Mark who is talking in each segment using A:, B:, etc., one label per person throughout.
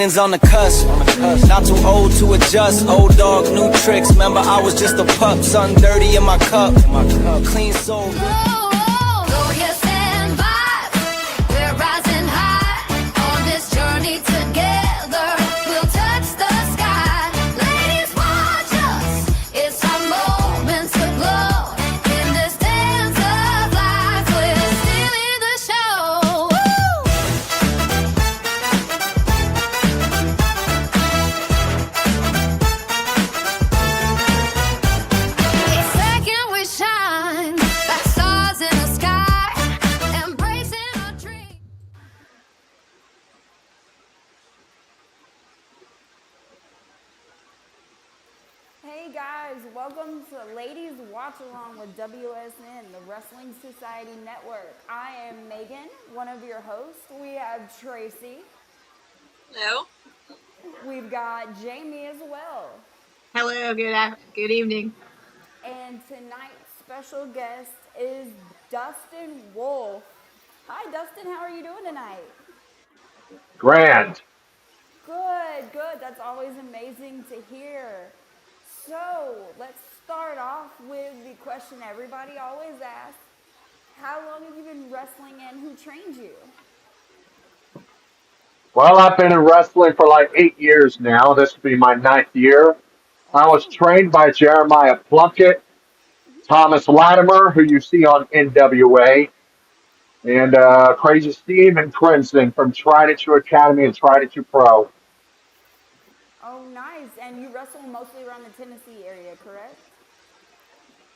A: beginnings on the cusp. Not too old to adjust. Old dog, new tricks. Remember, I was just a pup. Something dirty in my cup. Clean soul.
B: WSN vibes. We're rising high on this journey together. We'll touch the sky. Ladies, watch us. It's our moment to glow. In this dance of life, we're stealing the show. Each second we shine, like stars in the sky, embracing our dreams.
C: Hey guys, welcome to Ladies Watch Along with WSN, the Wrestling Society Network. I am Megan, one of your hosts. We have Tracy.
D: Hello.
C: We've got Jamie as well.
D: Hello. Good evening.
C: And tonight's special guest is Dustin Wolf. Hi Dustin, how are you doing tonight?
E: Grand.
C: Good, good. That's always amazing to hear. So let's start off with the question everybody always asks. How long have you been wrestling and who trained you?
E: Well, I've been in wrestling for like 8 years now. This will be my ninth year. I was
C: Awesome.
E: trained by Jeremiah Plunkett, Thomas Latimer, who you see on NWA, and Crazy Steve and Crimson from Trident True Academy and Trident True Pro.
C: Oh, nice. And you wrestle mostly around the Tennessee area, correct?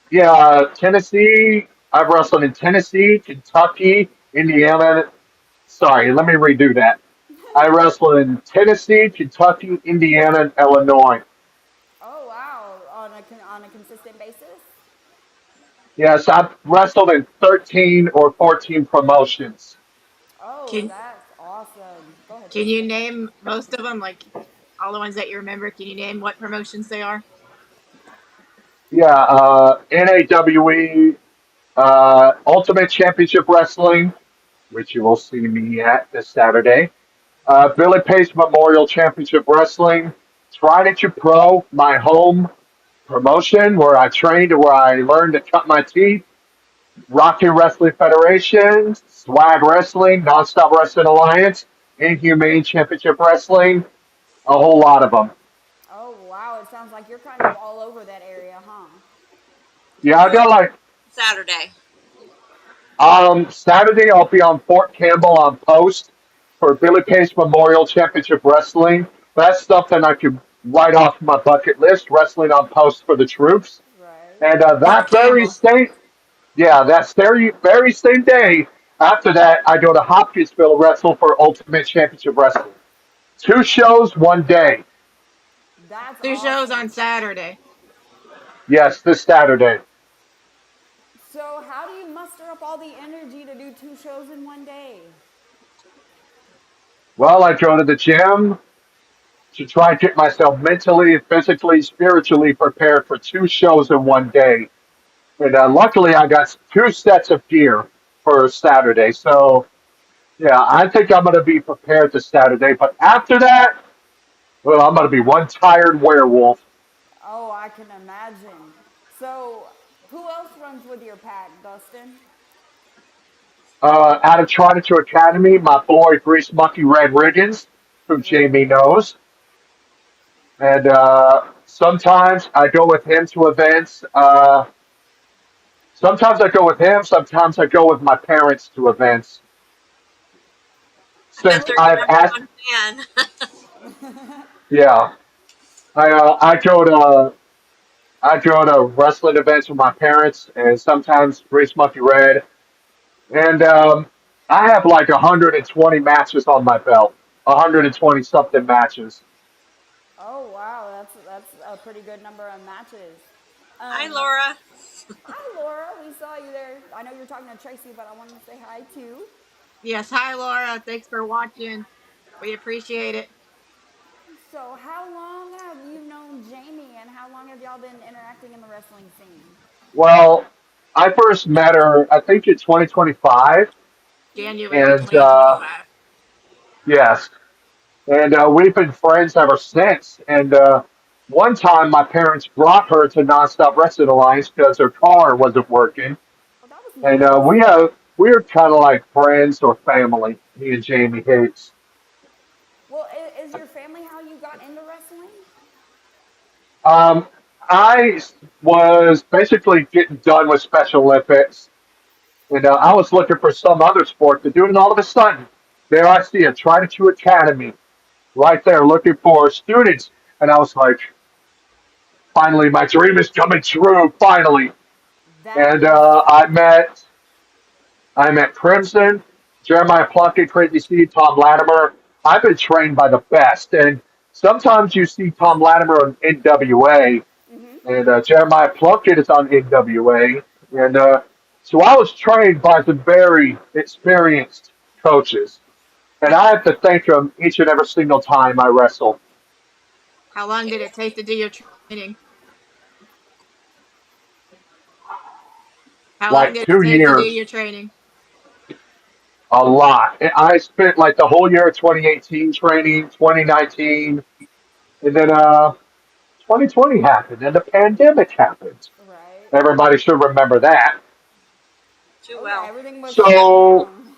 E: Yeah, Tennessee. I've wrestled in Tennessee, Kentucky, Indiana. Sorry, let me redo that. I wrestled in Tennessee, Kentucky, Indiana, and Illinois.
C: Oh, wow. On a consistent basis?
E: Yes, I've wrestled in 13 or 14 promotions.
C: Oh,
D: Can
C: that's awesome. Go ahead,
D: Can you
C: Dustin.
D: name most of them? Like all the ones that you remember? Can you name what promotions they are?
E: Yeah, NAWE, Ultimate Championship Wrestling, which you will see me at this Saturday. Billy Pace Memorial Championship Wrestling. Trident Pro, my home promotion where I trained and where I learned to cut my teeth. Rocky Wrestling Federation, Swag Wrestling, Nonstop Wrestling Alliance, Inhumane Championship Wrestling, a whole lot of them.
C: Oh, wow. It sounds like you're kind of all over that area, huh?
E: Yeah, I got like
D: Saturday.
E: Saturday I'll be on Fort Campbell on post for Billy Pace Memorial Championship Wrestling. That's something I could write off my bucket list, wrestling on post for the troops.
C: Right.
E: And
D: Fort
E: that very
D: Campbell.
E: same, yeah, that very same day, after that, I go to Hopkinsville wrestle for Ultimate Championship Wrestling. Two
C: Oh,
E: shows, one day.
C: that's
D: Two shows on
C: awesome.
D: Saturday.
E: Yes, this Saturday.
C: So, how do you muster up all the energy to do two shows in one day?
E: Well, I go to the gym to try and get myself mentally, physically, spiritually prepared for two shows in one day. And luckily, I got two sets of gear for Saturday. So, yeah, I think I'm going to be prepared this Saturday. But after that, well, I'm going to be one tired werewolf.
C: Oh, I can imagine. So, who else runs with your pack, Dustin?
E: Out of Trident to Academy, my boy Grease Monkey Red Riggins, who Jamie
C: Right.
E: knows. And sometimes I go with him to events. Sometimes I go with him. Sometimes I go with my parents to events.
D: I bet
E: Since
D: they're your
E: I've
D: number
E: asked,
D: one fan.
E: yeah, I go to wrestling events with my parents, and sometimes Grease Monkey Red, and I have like 120 matches on my belt, 120 something matches.
C: Oh, wow, that's a pretty good number of matches.
D: Hi,
C: Um,
D: Laura.
C: Hi, Laura. We saw you there. I know you're talking to Tracy, but I wanted to say hi too.
D: Yes, hi, Laura. Thanks for watching. We appreciate it.
C: So, how long have you known Jamie, and how long have y'all been interacting in the wrestling scene?
E: Well, I first met her, I think in 2025,
D: January
E: and
D: 2025.
E: yes, and we've been friends ever since. And one time, my parents brought her to Nonstop Wrestling Alliance because her car wasn't working,
C: Oh, that was
E: and
C: nice.
E: we're kind of like friends or family. Me and Jamie Hicks.
C: Well, is your family how you got into wrestling?
E: Um, I was basically getting done with Special Olympics, and I was looking for some other sport to do, and all of a sudden, there I see a Try to Chew Academy right there looking for students, and I was like, finally, my dream is coming true, finally.
C: That
E: And
C: is
E: I met Crimson, Jeremiah Plunkett, Crazy Steve, Tom Latimer. I've been trained by the best, and sometimes you see Tom Latimer on NWA, and Jeremiah Plunkett is on NWA, and so I was trained by some very experienced coaches, and I have to thank them each and every single time I wrestle.
D: How long did it take to do your training? How long
E: Like
D: did it
E: two
D: take to do
E: years,
D: your training?
E: a lot. And I spent like the whole year of 2018 training, 2019, and then 2020 happened, and the pandemic happened.
C: right.
E: Everybody should remember that.
F: Too
C: Oh yeah,
F: well.
C: everything was shut
E: So
C: down.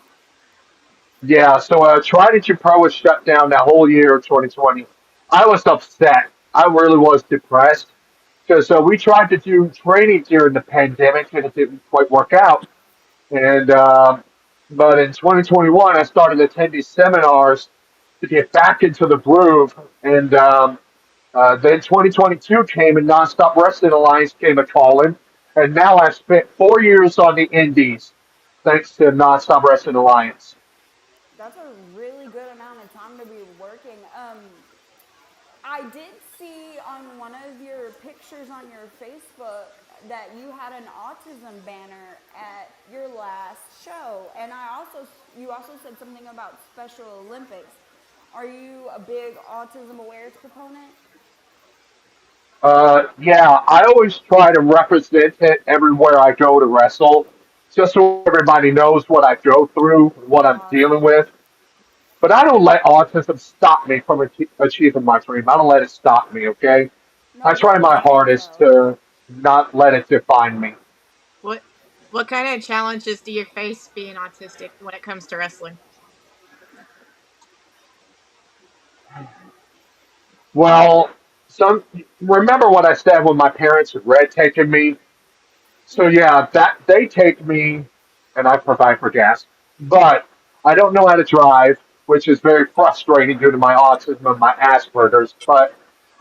E: yeah, so Trident to Pro was shut down that whole year of 2020. I was upset. I really was depressed because we tried to do training during the pandemic and it didn't quite work out. And but in 2021, I started attending seminars to get back into the groove. And then 2022 came and Nonstop Wrestling Alliance came a calling. And now I've spent 4 years on the Indies thanks to Nonstop Wrestling Alliance.
C: That's a really good amount of time to be working. I did see on one of your pictures on your Facebook that you had an autism banner at your last show, and you also said something about Special Olympics. Are you a big autism awareness proponent?
E: Yeah, I always try to represent it everywhere I go to wrestle, just so everybody knows what I go through, what I'm dealing
C: Awesome.
E: with. But I don't let autism stop me from achieving my dream. I don't let it stop me, okay? I
C: No,
E: try
C: that is
E: my
C: good
E: hardest
C: though.
E: to not let it define me.
D: What what kind of challenges do you face being autistic when it comes to wrestling?
E: Well, some remember what I said when my parents had red taken me. So yeah, that they take me and I provide for gas. But I don't know how to drive, which is very frustrating due to my autism and my Asperger's. But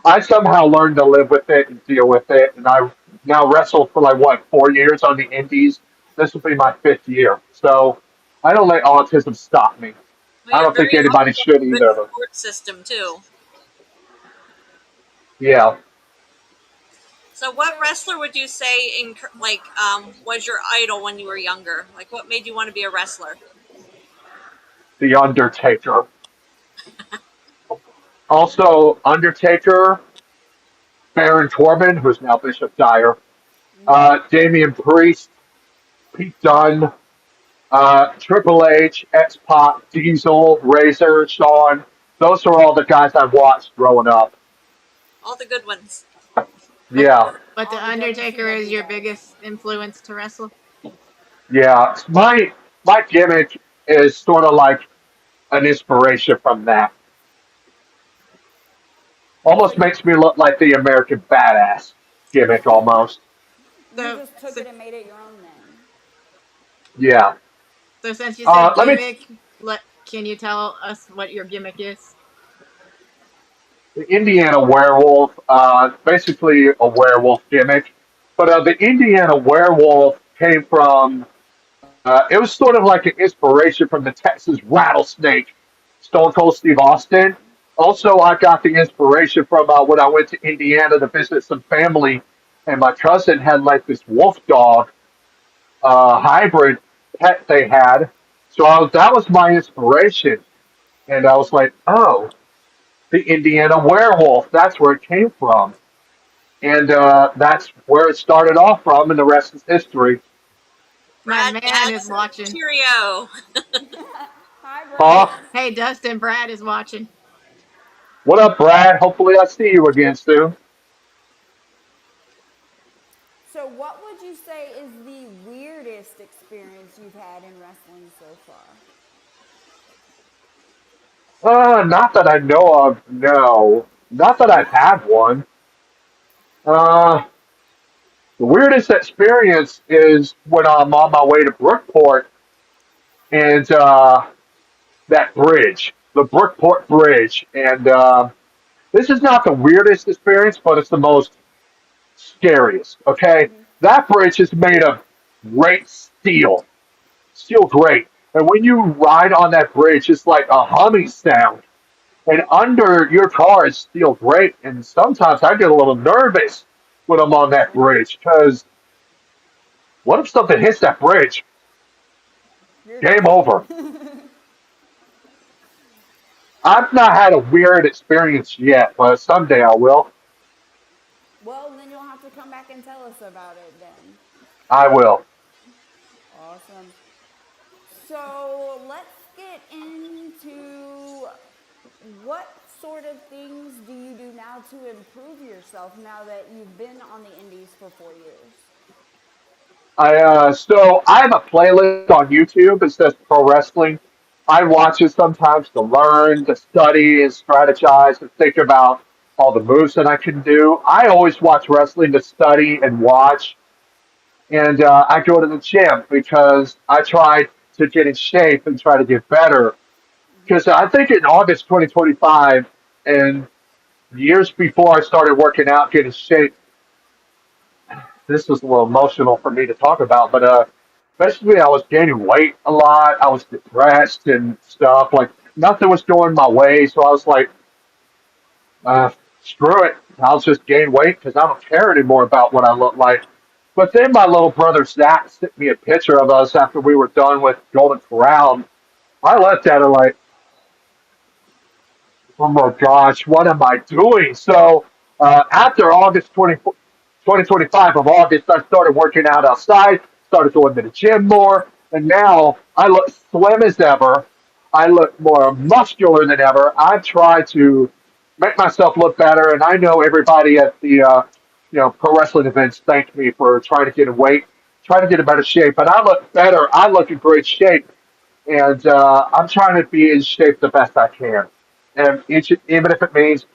E: I somehow learned to live with it and deal with it. And I now wrestled for like what 4 years on the Indies. This will be my fifth year. So I don't let autism stop me.
F: We
E: I
F: have
E: don't think
F: very
E: anybody
F: helpful,
E: should
F: good
E: either.
F: support system too.
E: Yeah,
F: So, what wrestler would you say was your idol when you were younger? Like, what made you want to be a wrestler?
E: the Undertaker. Also, Undertaker, Baron Corbin, who's now Bishop Dyer, Damian Priest, Pete Dunne, Triple H, X Pac, Diesel, Razor, Shawn. Those are all the guys I watched growing up.
F: All the good ones.
D: But
E: Yeah,
D: but the
C: All the
D: Undertaker is
C: WCW
D: your
C: guys.
D: biggest influence to wrestle.
E: yeah. My gimmick is sort of like an inspiration from that.
C: So
E: Almost makes me look like the American Badass gimmick almost.
C: you
D: So
C: just took
D: so,
C: it and made it your own then.
E: Yeah.
D: so since you said
E: Let me.
D: gimmick, can you tell us what your gimmick is?
E: The Indiana werewolf, basically a werewolf gimmick. But the Indiana werewolf came from, it was sort of like an inspiration from the Texas rattlesnake, Stone Cold Steve Austin. Also, I got the inspiration from when I went to Indiana to visit some family, and my cousin had like this wolf dog hybrid pet they had. So that was my inspiration. And I was like, oh, the Indiana werewolf, that's where it came from. And that's where it started off from, and the rest is history.
D: My
F: Brad
D: man is
F: adds
D: watching.
F: Cheerio.
C: Hi,
E: Huh?
C: Brad.
D: Hey, Dustin, Brad is watching.
E: What up, Brad? Hopefully, I see you again soon.
C: So, what would you say is the weirdest experience you've had in wrestling so far?
E: Not that I know of. No, not that I've had one. Uh, the weirdest experience is when I'm on my way to Brookport and that bridge, the Brookport Bridge, and this is not the weirdest experience, but it's the most scariest. Okay, that bridge is made of great steel, steel great, and when you ride on that bridge, it's like a humming sound. And under your car is steel great, and sometimes I get a little nervous when I'm on that bridge because what if something hits that bridge?
C: You're
E: Game
C: done.
E: over. I've not had a weird experience yet, but someday I will.
C: Well, then you'll have to come back and tell us about it then.
E: I will.
C: Awesome. So let's get into what sort of things do you do now to improve yourself now that you've been on the indies for 4 years?
E: I have a playlist on YouTube. It says pro wrestling. I watch it sometimes to learn, to study, and strategize, and think about all the moves that I can do. I always watch wrestling to study and watch, and I go to the gym because I try to get in shape and try to get better. Because I think in August 2025 and years before I started working out, getting in shape, this was a little emotional for me to talk about, but basically I was gaining weight a lot. I was depressed and stuff. Like nothing was going my way, so I was like, uh, screw it. I'll just gain weight because I don't care anymore about what I look like. But then my little brother Zach sent me a picture of us after we were done with Golden Corral. I looked at it like, oh my gosh, what am I doing? So after August 2025 of August, I started working out outside, started going to the gym more, and now I look slim as ever. I look more muscular than ever. I try to make myself look better, and I know everybody at the pro wrestling events thanked me for trying to get in weight, trying to get in better shape, and I look better. I look in great shape, and I'm trying to be in shape the best I can. And even if it means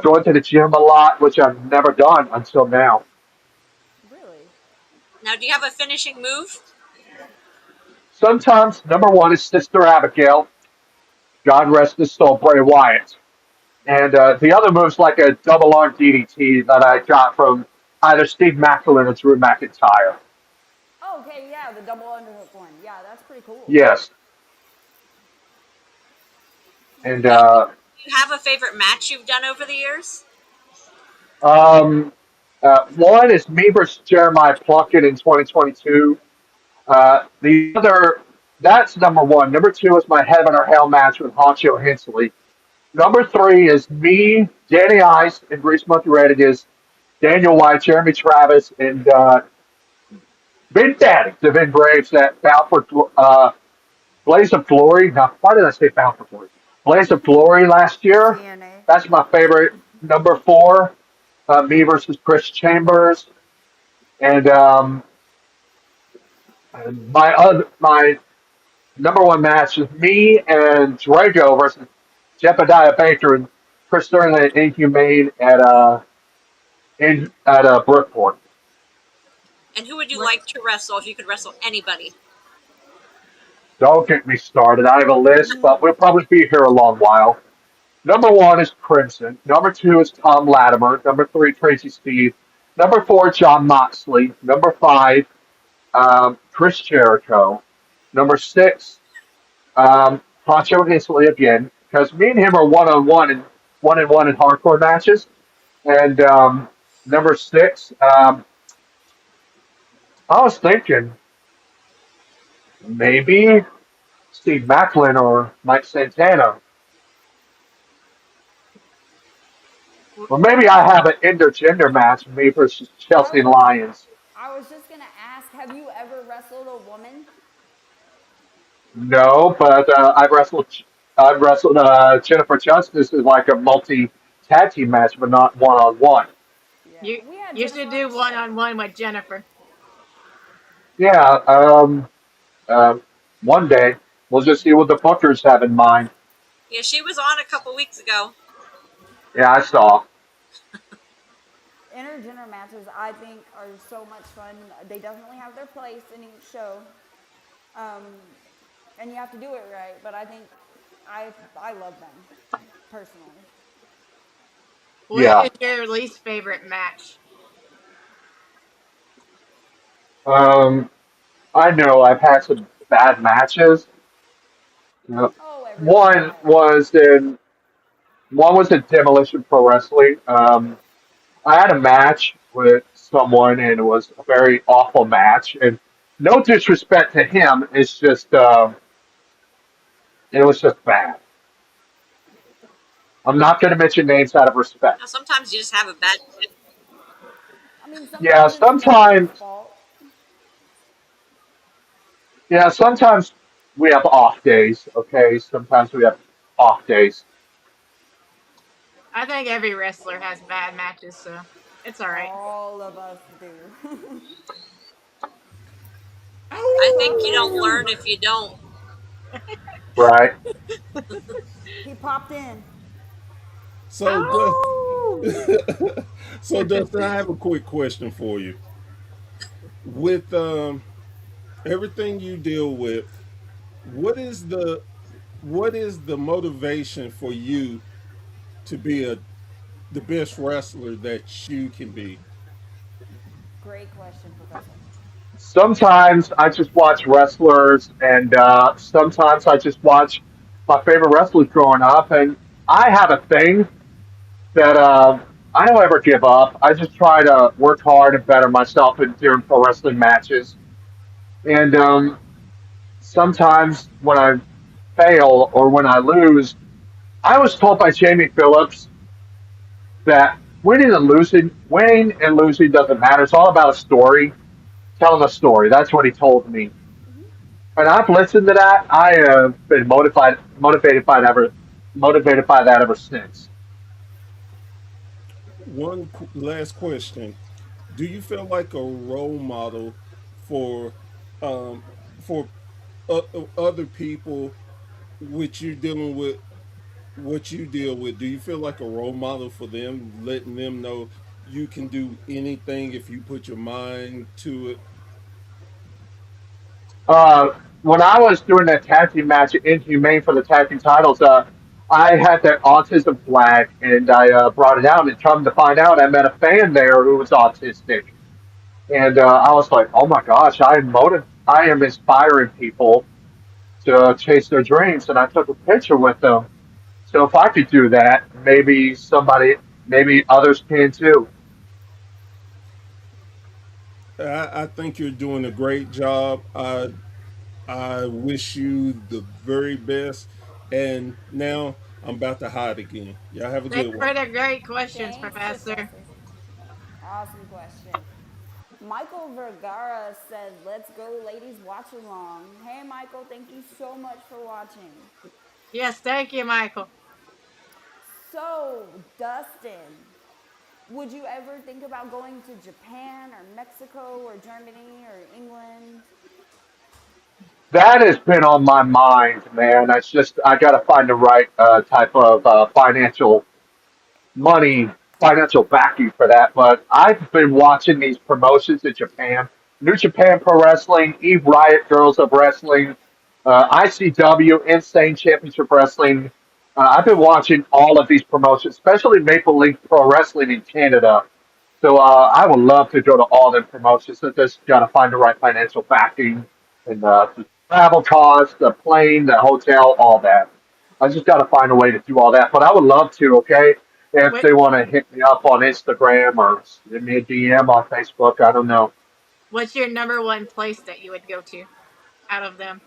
E: going to the gym a lot, which I've never done until now.
C: Really?
F: Now, do you have a finishing move?
E: Sometimes number one is Sister Abigail, God rest his soul, Bray Wyatt, and the other move's like a double arm DDT that I got from either Steve Macklin or Drew McIntyre.
C: Oh, okay, yeah, the double underhook one. Yeah, that's pretty cool.
E: Yes, and
F: Do you have a favorite match you've done over the years?
E: um, one is me versus Jeremiah Plunkett in 2022. The other, that's number one. Number two is my Heaven or Hell match with Honcho Hensley. Number three is me, Danny Ice, and Reese Monkey Rodriguez, Daniel White, Jeremy Travis, and Vin Daddy, the Vin Braves that bound for Blaze of Glory. Now, why did I say bound for glory? Blaze of Glory last year.
C: TNA.
E: That's my favorite. Number four, me versus Chris Chambers, and my number one match is me and Drago versus Jebediah Baker and Chris Sterling and Inhumane at Brookport.
F: And who would you like to wrestle if you could wrestle anybody?
E: Don't get me started. I have a list, but we'll probably be here a long while. Number one is Crimson. Number two is Tom Latimer. Number three, Tracy Steve. Number four, John Moxley. Number five, Chris Jericho. Number six, Pancho Hensley again, because me and him are one and one in hardcore matches. And number six, I was thinking maybe Steve Macklin or Mike Santana. Or maybe I have an intergender match, me versus
C: I
E: Chelsea
C: was
E: Lions.
C: I was just gonna ask, have you ever wrestled a woman?
E: No, but I've wrestled. I've wrestled Jennifer Justice is like a multi tag team match, but not one on one.
C: Yeah,
D: You
C: we had
D: you
C: Jennifer
D: should
C: on
D: do
C: the
D: one
C: show.
D: on one with Jennifer.
E: Yeah, uh, one day we'll just see what the bookers have in mind.
F: Yeah, she was on a couple weeks ago.
E: Yeah, I saw.
C: Intergender matches, I think, are so much fun. They definitely have their place in each show, um, and you have to do it right. But I think I love them personally.
D: What
E: Yeah.
D: is your least favorite match?
E: Um, I know I've had some bad matches. You know,
C: Oh, everybody
E: one
C: has.
E: was in one was in Demolition Pro Wrestling. I had a match with someone, and it was a very awful match. And no disrespect to him, it's just it was just bad. I'm not going to mention names out of respect.
F: Now, sometimes you just have a bad.
C: I mean,
E: Yeah,
C: sometimes it's nobody's
E: sometimes.
C: fault.
E: Yeah, sometimes we have off days. Okay, sometimes we have off days.
D: I think every wrestler has bad matches, so it's all right.
C: All of us do.
F: I
C: So
F: think you don't
C: let's.
F: learn if you don't.
E: Right.
C: He popped in.
G: So,
D: Oh,
G: so Dustin, I have a quick question for you. With everything you deal with, what is the what is the motivation for you to be the best wrestler that you can be?
C: Great question, Professor.
E: Sometimes I just watch wrestlers, and sometimes I just watch my favorite wrestlers growing up. And I have a thing that I don't ever give up. I just try to work hard and better myself in during pro wrestling matches. And sometimes when I fail or when I lose, I was told by Jamie Phillips that winning and losing doesn't matter. It's all about a story, telling a story. That's what he told me. And I've listened to that. I have been motivated by that ever since.
G: Last question: do you feel like a role model for um, for other people which you dealing with what you deal with? Do you feel like a role model for them, letting them know you can do anything if you put your mind to it?
E: When I was doing that tag team match at Inhumane for the tag team titles, I had that autism flag and I brought it out. And come to find out, I met a fan there who was autistic, and I was like, "Oh my gosh, I am inspiring people to chase their dreams." And I took a picture with them. So if I could do that, maybe others can too.
G: I think you're doing a great job. I wish you the very best. And now I'm about to hide again. Y'all have a
D: thanks
G: good one.
D: for the great questions,
C: Thanks,
D: Professor.
C: Professor. Awesome question. Michael Vergara said, "Let's go, ladies, watch along." Hey, Michael, thank you so much for watching.
D: Yes, thank you, Michael.
C: So, Dustin, would you ever think about going to Japan or Mexico or Germany or England?
E: That has been on my mind, man. It's just I got to find the right type of money, financial backing for that. But I've been watching these promotions in Japan: New Japan Pro Wrestling, Eve Riot Girls of Wrestling, ICW, Insane Championship Wrestling. I've been watching all of these promotions, especially Maple Leaf Pro Wrestling in Canada. So I would love to go to all them promotions. I just got to find the right financial backing and the travel costs, the plane, the hotel, all that. I just got to find a way to do all that. But I would love to. Okay, if
D: What
E: they want to hit me up on Instagram or send me a DM on Facebook, I don't know.
D: what's your number one place that you would go to out of them?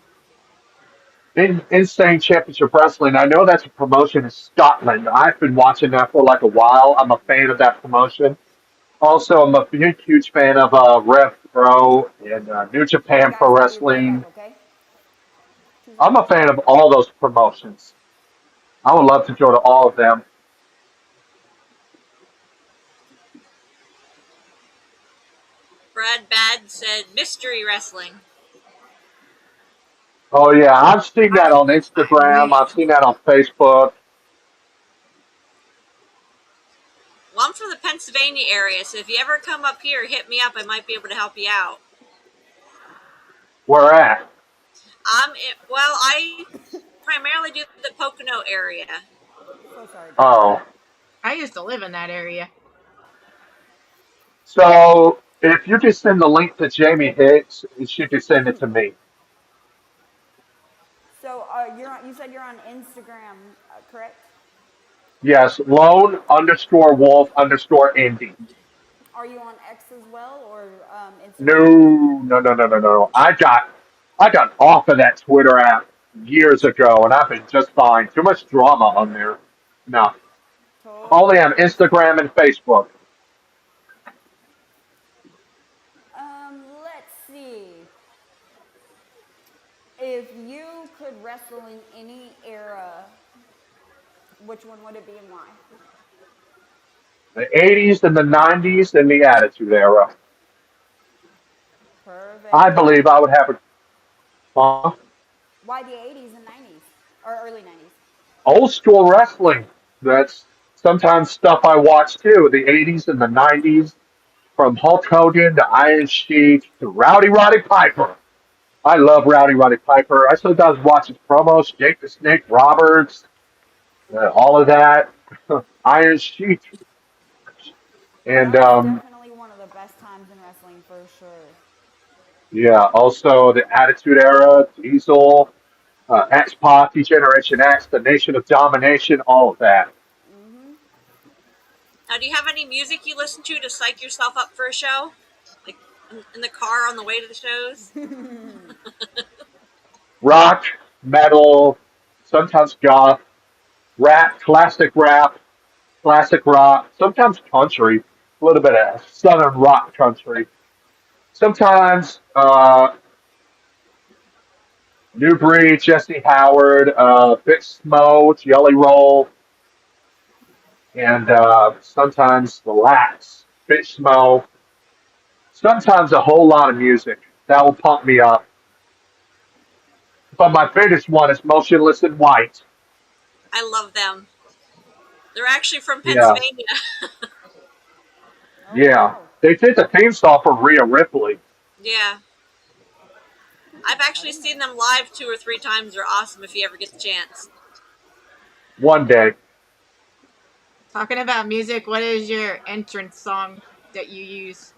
E: Insane Championship Wrestling. I know that's a promotion in Scotland. I've been watching that for like a while. I'm a fan of that promotion. Also, I'm a huge fan of Rev Pro and New
C: Hey,
E: Japan
C: guys,
E: Pro
C: I'll be right back,
E: Wrestling.
C: okay? 2
E: I'm a
C: seconds.
E: fan of all those promotions. I would love to go to all of them.
F: Brad Bad said mystery wrestling.
E: Oh yeah, I've seen that on
D: I
E: Instagram.
D: may.
E: I've seen that on Facebook.
F: Well, I'm from the Pennsylvania area, so if you ever come up here, hit me up. I might be able to help you out.
E: Where at?
F: Well, I primarily do the Pocono area.
C: So sorry to hear
E: Oh,
C: that.
D: I used to live in that area.
E: so if you just send the link to Jamie Hicks, she could send it to me.
C: So you said you're on Instagram, correct?
E: Yes, lone_wolf_indie.
C: Are you on X as well or
E: No,
C: Instagram just?
E: no. I got off of that Twitter app years ago, and I've been just fine. Too much drama on there. No, only
C: Totally
E: on
C: understand.
E: Instagram and Facebook.
C: Let's see. If you could wrestle in any era, which one would it be and why?
E: The '80s and the '90s and the Attitude Era.
C: Perfect.
E: I
C: Why?
E: believe I would have a
C: Why the 80s and 90s or early 90s?
E: old school wrestling. That's sometimes stuff I watch too. The '80s and the '90s, from Hulk Hogan to Iron Sheik to Rowdy Roddy Piper. I love Rowdy Roddy Piper. I sometimes watch his promos, Jake the Snake Roberts, all of that. Iron Sheik, and
C: That was definitely one of the best times in wrestling for sure.
E: yeah, also the Attitude Era, Diesel, X Pac, Generation X, the Nation of Domination, all of that.
C: Hmm.
F: Now, do you have any music you listen to psych yourself up for a show? Like in the car on the way to the shows?
E: Rock, metal, sometimes goth, rap, classic rock, sometimes country, a little bit of southern rock country. Sometimes New Breed, Jesse Howard, Big Smo, Jelly Roll, and sometimes Relax, Big Smo. Sometimes a whole lot of music that will pump me up. But my favorite one is Motionless in White.
F: I love them. They're actually from
E: Yeah,
F: Pennsylvania.
C: Oh
E: yeah.
C: wow.
E: They did the theme song for Rhea Ripley
F: Yeah. I've
C: I
F: actually
C: didn't know.
F: seen them live 2 or 3 times. They're awesome if you ever get the chance.
E: one day.
D: Talking about music, what is your entrance song that you use?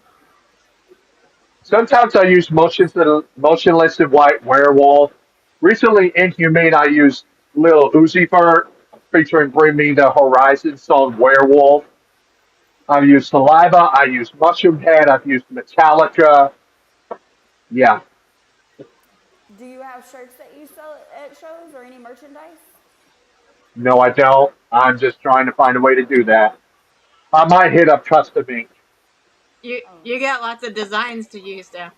E: Sometimes I use Motionless in White Werewolf. Recently, Inhumane, I used Lil Uzi Vert featuring Bring Me the Horizon song Werewolf. I've used Saliva. I used Mushroom Head. I've used Metallica. Yeah.
C: Do you have shirts that you sell at shows or any merchandise?
E: No, I don't. I'm just trying to find a way to do that. I might hit up Custom Ink.
C: Oh,
D: You got lots of designs to use though.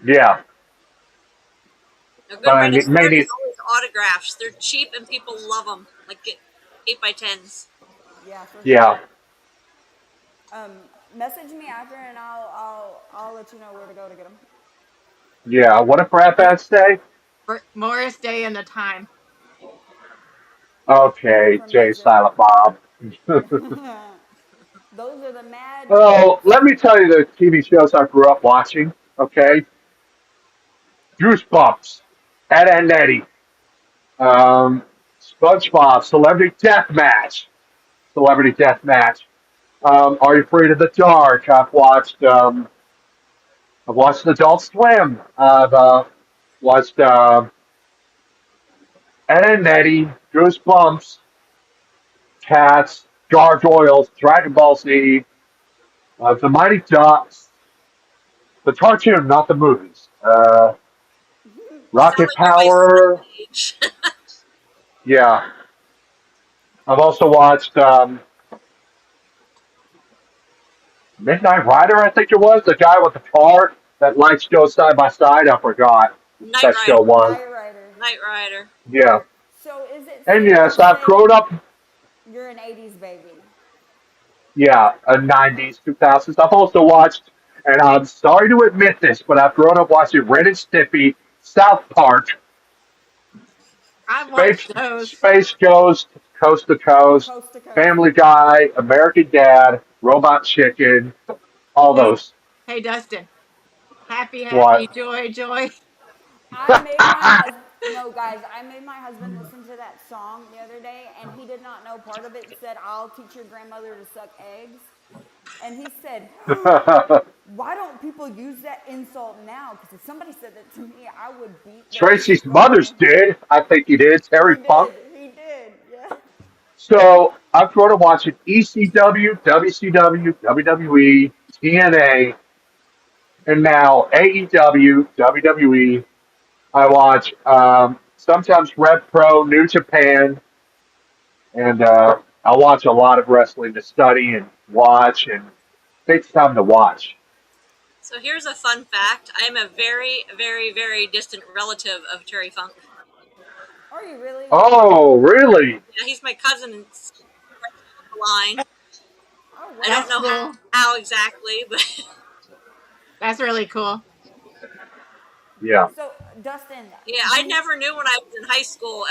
E: Yeah.
F: A
E: But
F: good
E: I
F: way to start is
E: maybe,
F: always autographs. They're cheap and people love them. Like get 8x10s.
C: yeah, for
E: yeah.
C: sure. Message me after and I'll let you know where to go to get them
E: Yeah. What did Brad Bad say?
D: Morris Day and the Time.
E: Okay,
C: from
E: Jay
C: Music.
E: Silent Bob.
C: Those are the mad
E: Oh,
C: greats.
E: let me tell you the TV shows I grew up watching. Okay, Goosebumps, Ed and Eddie, um, SpongeBob, Celebrity Deathmatch. Are You Afraid of the Dark? I've watched Adult Swim. I've watched Ed and Eddie, Goosebumps, Cats, Gargoyles, Dragon Ball Z, The Mighty Ducks, the cartoon, not the movies.
F: You sound
E: Rocket
F: like you're my son's
E: Power.
F: age.
E: Yeah, I've also watched Midnight Rider. I think it was the guy with the car that lights go side by side. I forgot what
F: Knight
E: that show
F: Rider.
E: was.
C: Night Rider.
F: Knight Rider.
E: Yeah,
C: So is it
E: And
C: safe to
E: yes, I've
C: say
E: grown up,
C: you're an 80s baby.
E: yeah, 90s, 2000s. I've also watched, and I'm sorry to admit this, but I've grown up watching Ren and Stimpy, South Park,
D: I've
E: Space
D: watched those.
E: Space Ghost, Coast to Coast,
C: Coast to coast.
E: Family Guy, American Dad, Robot Chicken, all
D: Hey,
E: those.
D: hey, Dustin. Happy, happy,
E: What?
D: joy, joy.
C: I made my husband, no guys, I made my husband listen to that song the other day and he did not know part of it said, I'll teach your grandmother to suck eggs. And he said, why don't people use that insult now? Because if somebody said that to me, I would beat their
E: Tracy's
C: teeth off
E: mothers
C: them.
E: did. I think he did.
C: He
E: Terry Funk.
C: did. He did. Yeah.
E: So I've grown up watching ECW, WCW, WWE, TNA, and now AEW, WWE. I watch sometimes Rev Pro, New Japan, and I watch a lot of wrestling to study and watch, and it takes time to watch.
F: So here's a fun fact. I am a very, very, very distant relative of Terry Funk.
C: Are you really?
E: Oh, really?
F: Yeah, he's my cousin in the line.
C: Oh,
F: I don't
D: That's
C: wow.
F: know
D: cool.
F: how exactly, but
D: That's really cool.
E: Yeah.
C: So, Dustin,
F: yeah,
C: do
F: I
C: you,
F: never knew when I was in high school.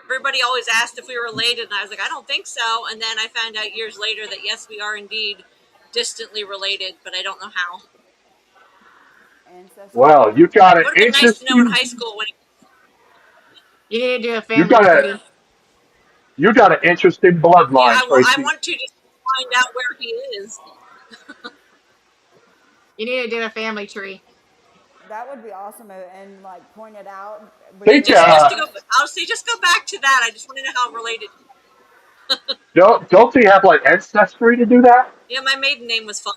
F: Everybody always asked if we were related, and I was like, I don't think so. And then I found out years later that yes, we are indeed distantly related, but I don't know how.
C: ancestry?
E: Well, you got an
F: Would have been nice to know in
E: interesting.
F: high school when.
D: You need to do a
E: You
D: family
E: got a
D: tree.
E: you got an interesting
F: Yeah,
E: bloodline,
F: I
E: Tracy.
F: want to just find out where he is.
D: You need to do a family tree.
C: That would be awesome and like point it out with
E: Think
C: your
F: Just to
C: family.
F: go, I'll say, just go back to that. I just want to know how I'm related.
E: don't they have like ancestry to do that?
F: Yeah, my maiden name was Funk.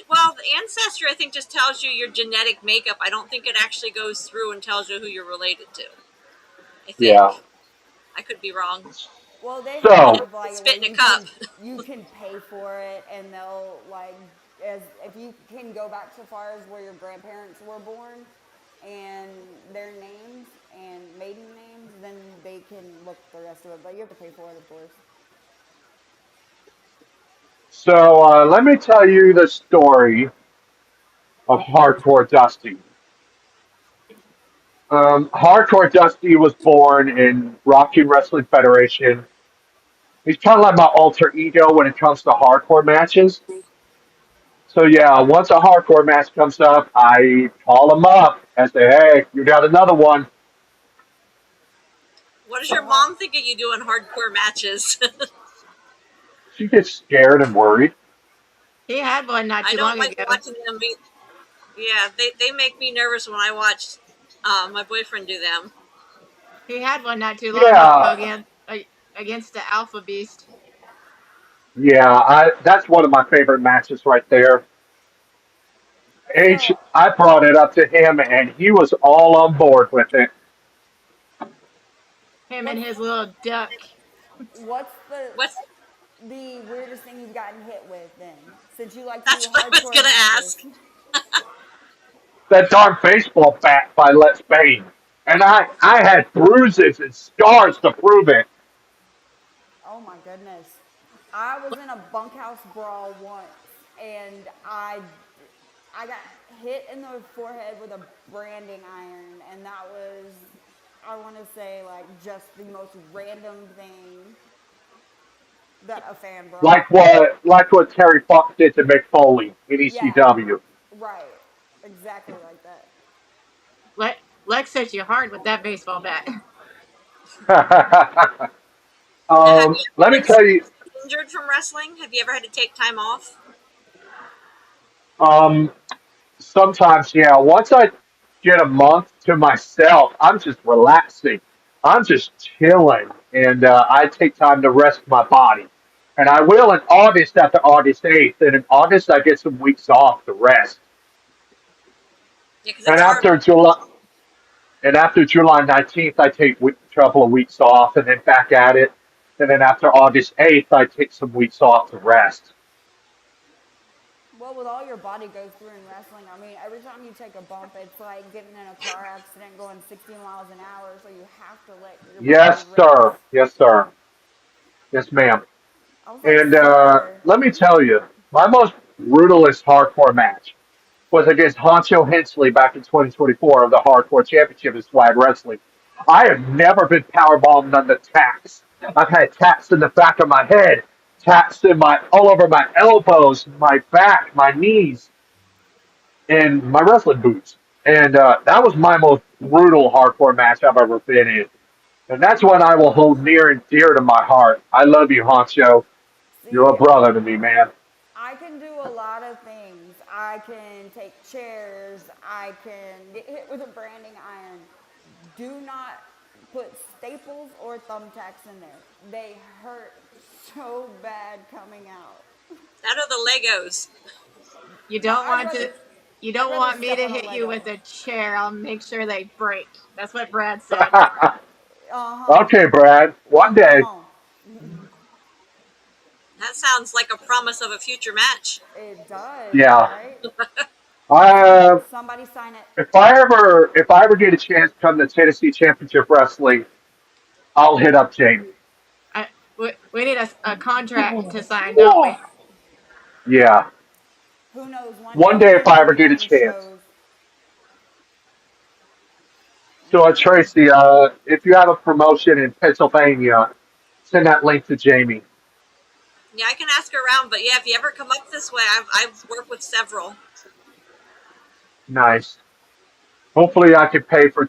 F: Well, the ancestry I think just tells you your genetic makeup. I don't think it actually goes through and tells you who you're related to. I
E: Yeah.
F: think I could be wrong.
C: Well, they
E: So
C: have like
F: Spit
C: where
F: in a cup.
C: you can pay for it, and they'll like as if you can go back so far as where your grandparents were born, and their names and maiden names, then they can look the rest of it. But you have to pay for it, of course.
E: let me tell you the story of Hardcore Dusty. Hardcore Dusty was born in Rocky Wrestling Federation. He's kind of like my alter ego when it comes to hardcore matches. So yeah, once a hardcore match comes up, I call him up and say, "Hey, you got another one."
F: What does
C: So
F: your mom think of you doing hardcore matches?
E: She gets scared and worried.
D: He had one not
F: I
D: too
F: don't
D: long
F: like
D: ago.
F: watching them. Yeah, they make me nervous when I watch my boyfriend do them.
D: He had one not too long ago
E: Yeah,
D: against the Alpha Beast.
E: yeah, that's one of my favorite matches right there. H,
C: so
E: I brought it up to him and he was all on board with it.
D: Him and
C: what's
D: his little duck.
C: what's
F: What's
C: the weirdest thing you've gotten hit with then? Since you like to do
F: That's what I was
C: hardcore
F: gonna
C: matches.
F: ask.
E: That darn baseball bat by Les Payne. And I had bruises and scars to prove it.
C: Oh my goodness. I was in a bunkhouse brawl once and I got hit in the forehead with a branding iron and that was I want to say like just the most random thing that a fan brought.
E: Like what Terry Funk did to Mick Foley in
C: Yeah,
E: ECW.
C: right. Exactly like that.
D: Lex hit you hard with that baseball bat.
F: Now, have you
E: Let
F: ever
E: me
F: been
E: tell you,
F: injured from wrestling? Have you ever had to take time off?
E: um, sometimes, yeah, once I get a month to myself, I'm just relaxing. I'm just chilling. And I take time to rest my body. And I will in August after August 8th. And in August, I get some weeks off to rest.
F: Yeah, because
E: And
F: it's hard.
E: after July 19th, I take a couple of weeks off and then back at it. And then after August 8th, I take some weeks off to rest.
C: Well, with all your body goes through in wrestling, I mean, every time you take a bump, it's like getting in a car accident going 60 miles an hour, so you have to let your body
E: Yes,
C: rest.
E: sir. Yes, sir. Yes, ma'am.
C: I was like,
E: And
C: sir.
E: let me tell you, my most brutalist hardcore match was against Honcho Hensley back in 2024 of the Hardcore Championship in Swag Wrestling. I have never been powerbombed under tacks. I've had tacks in the back of my head, tacks in my all over my elbows, my back, my knees, and my wrestling boots. And that was my most brutal hardcore match I've ever been in. And that's one I will hold near and dear to my heart. I love you, Honcho. You're a
C: See,
E: brother to me, man.
C: I can do a lot of things. I can take chairs. I can get hit with a branding iron. Do not put staples or thumbtacks in there. They hurt so bad coming out.
F: That are the Legos.
D: You
C: I-
D: don't
C: I'd
D: want to.
C: rather
D: You
C: I'd
D: don't
C: rather
D: want me
C: step
D: to
C: on a
D: hit you
C: Lego.
D: with a chair. I'll make sure they break. That's what Brad said.
C: Uh-huh.
E: Okay, Brad. One
C: Come
E: day.
C: on.
F: That sounds like a promise of a future match.
C: It does,
E: Yeah.
C: right?
E: Uh,
C: Somebody sign it.
E: if I ever get a chance to come to Tennessee Championship Wrestling, I'll hit up Jamie.
D: We need a contract to sign, don't we?
E: Yeah.
C: Who knows? One day
E: One
C: we'll
E: day
C: be
E: if I ever get a
C: headlining
E: chance.
C: shows.
E: So Tracy, if you have a promotion in Pennsylvania, send that link to Jamie.
F: Yeah, I can ask around, but yeah, if you ever come up this way, I've worked with several.
E: Nice. Hopefully I can pay for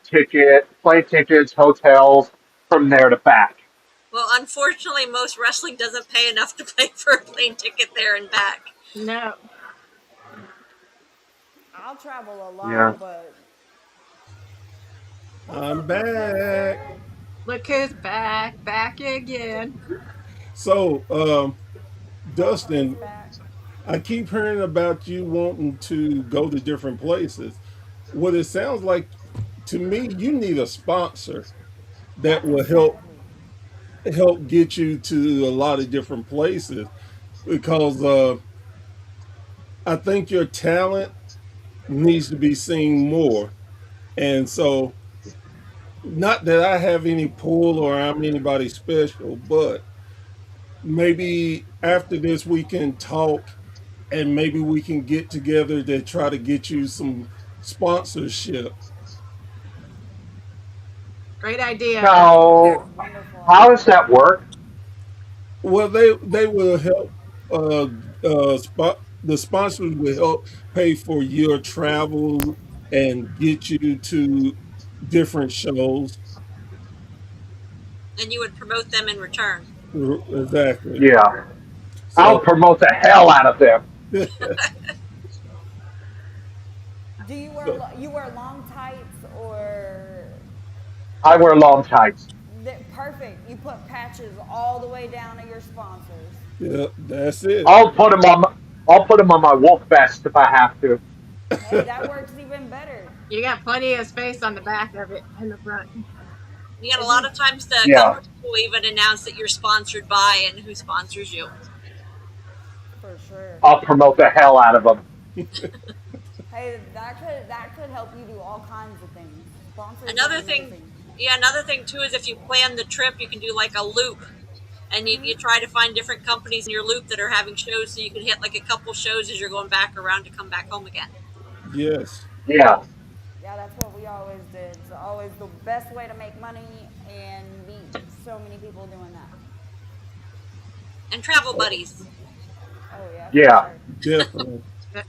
E: plane tickets, hotels from there to back.
F: Well, unfortunately, most wrestling doesn't pay enough to pay for a plane ticket there and back.
D: No.
C: I'll travel a
E: Yeah.
C: lot, but what's
G: I'm
C: up, Professor?
G: back.
D: Look who's back, back again.
G: So,
C: Always
G: Dustin,
C: back.
G: I keep hearing about you wanting to go to different places. What it sounds like to me, you need a sponsor that
C: That's
G: will help
C: exactly.
G: get you to a lot of different places because I think your talent needs to be seen more. And so, not that I have any pull or I'm anybody special, but maybe after this we can talk and maybe we can get together to try to get you some sponsorship.
D: Great idea.
C: That's a
E: Now,
C: wonderful
E: how does
C: idea.
E: that work?
G: Well, they will help. The sponsors will help pay for your travel and get you to different shows.
F: And you would promote them in return.
G: Exactly.
E: Yeah. I'll
G: So,
E: promote the hell out of them.
C: Do you wear
G: so
C: you wear long tights or
E: I wear long tights.
C: perfect? You put patches all the way down to your sponsors.
G: yeah, that's it.
E: I'll put them on. I'll put them on my wolf vest if I have to.
C: Hey, that works even better.
D: You got plenty of space on the back of it and the front.
F: You got a
C: If
F: lot
C: you
F: of times the
E: Yeah.
F: company will even announce that you're sponsored by and who sponsors you.
C: for sure.
E: I'll promote the hell out of them.
C: Hey, that could help you do all kinds of things. Sponsors are
F: Another thing,
C: amazing.
F: yeah, another thing too is if you plan the trip, you can do like a loop, and you try to find different companies in your loop that are having shows, so you can hit like a couple shows as you're going back around to come back home again.
G: Yes.
E: Yeah.
C: Yeah, that's what we always did. It's always the best way to make money and meet so many people doing that.
F: And travel buddies.
C: Oh yeah, for
E: Yeah.
C: sure.
G: Definitely.
D: But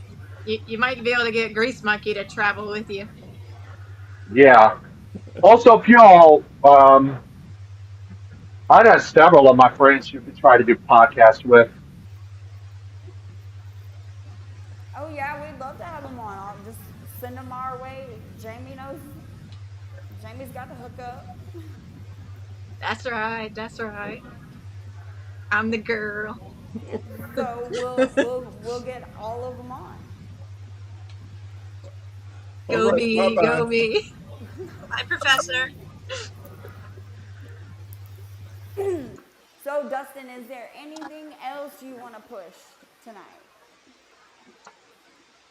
D: you might be able to get Grease Monkey to travel with you.
E: Yeah. Also, if y'all, I know several of my friends you could try to do podcasts with.
C: Oh yeah, we'd love to have them on. I'll just send them our way. Jamie knows. Jamie's got the hookup,
D: That's right. That's right. I'm the girl.
C: so we'll get all of them on.
G: All
D: Go
G: right. Bye
D: me,
G: bye.
D: go me.
F: Bye, Professor.
C: So Dustin, is there anything else you want to push tonight?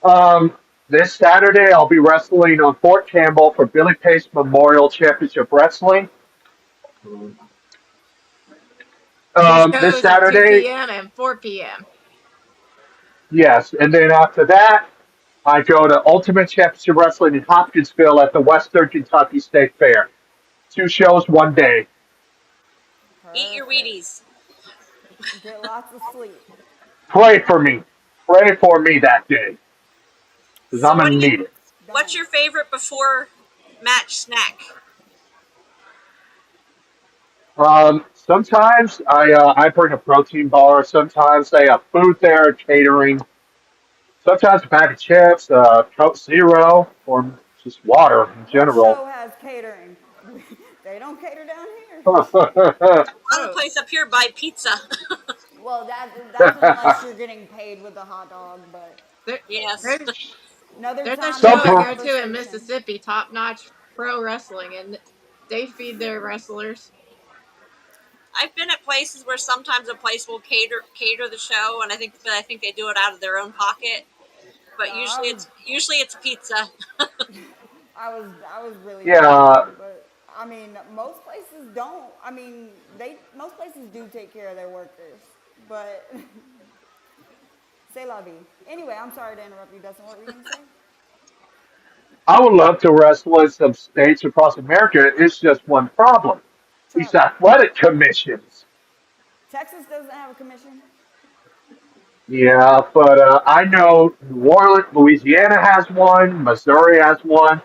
E: Um, this Saturday, I'll be wrestling on Fort Campbell for Billy Pace Memorial Championship Wrestling.
D: Two
E: This
D: shows at 2
E: Saturday,
D: p.m. and 4 p.m.
E: yes. And then after that, I go to Ultimate Championship Wrestling in Hopkinsville at the Western Kentucky State Fair. Two shows, one day.
F: Eat your
C: Perfect.
F: Wheaties.
C: Get lots of sleep.
E: Pray for me. Pray for me that day, because
F: So
E: I'm going to need it.
F: what's
C: Don't.
F: your favorite before match snack?
E: Sometimes I bring a protein bar. Sometimes they have food there, catering. Sometimes a bag of chips, Coke Zero, or just water in
C: What
E: general.
C: show has catering? They don't cater down here.
F: A lot of the
D: Oh,
F: place up here buy pizza.
C: Well, that's unless you're getting paid with a hot dog, but
D: there,
F: Yes.
D: there's
C: another
D: there's a
C: time,
D: show
E: Some
C: another
D: I
E: pro-
D: go to in
C: conversation.
D: Mississippi, Top Notch Pro Wrestling, and they feed their wrestlers.
F: I've been at places where sometimes a place will cater the show, and I think they do it out of their own pocket. But
C: I was
F: usually it's pizza.
C: I was really
E: yeah,
C: joking, but I mean most places don't. I mean they most places do take care of their workers, but say la vie. Anyway, I'm sorry to interrupt you, Dustin. What were you gonna say?
E: I would love to wrestle in some states across America. It's just one problem. These
C: Travel.
E: athletic commissions.
C: Texas doesn't have a commission.
E: Yeah, but I know New Orleans, Louisiana has one. Missouri has one.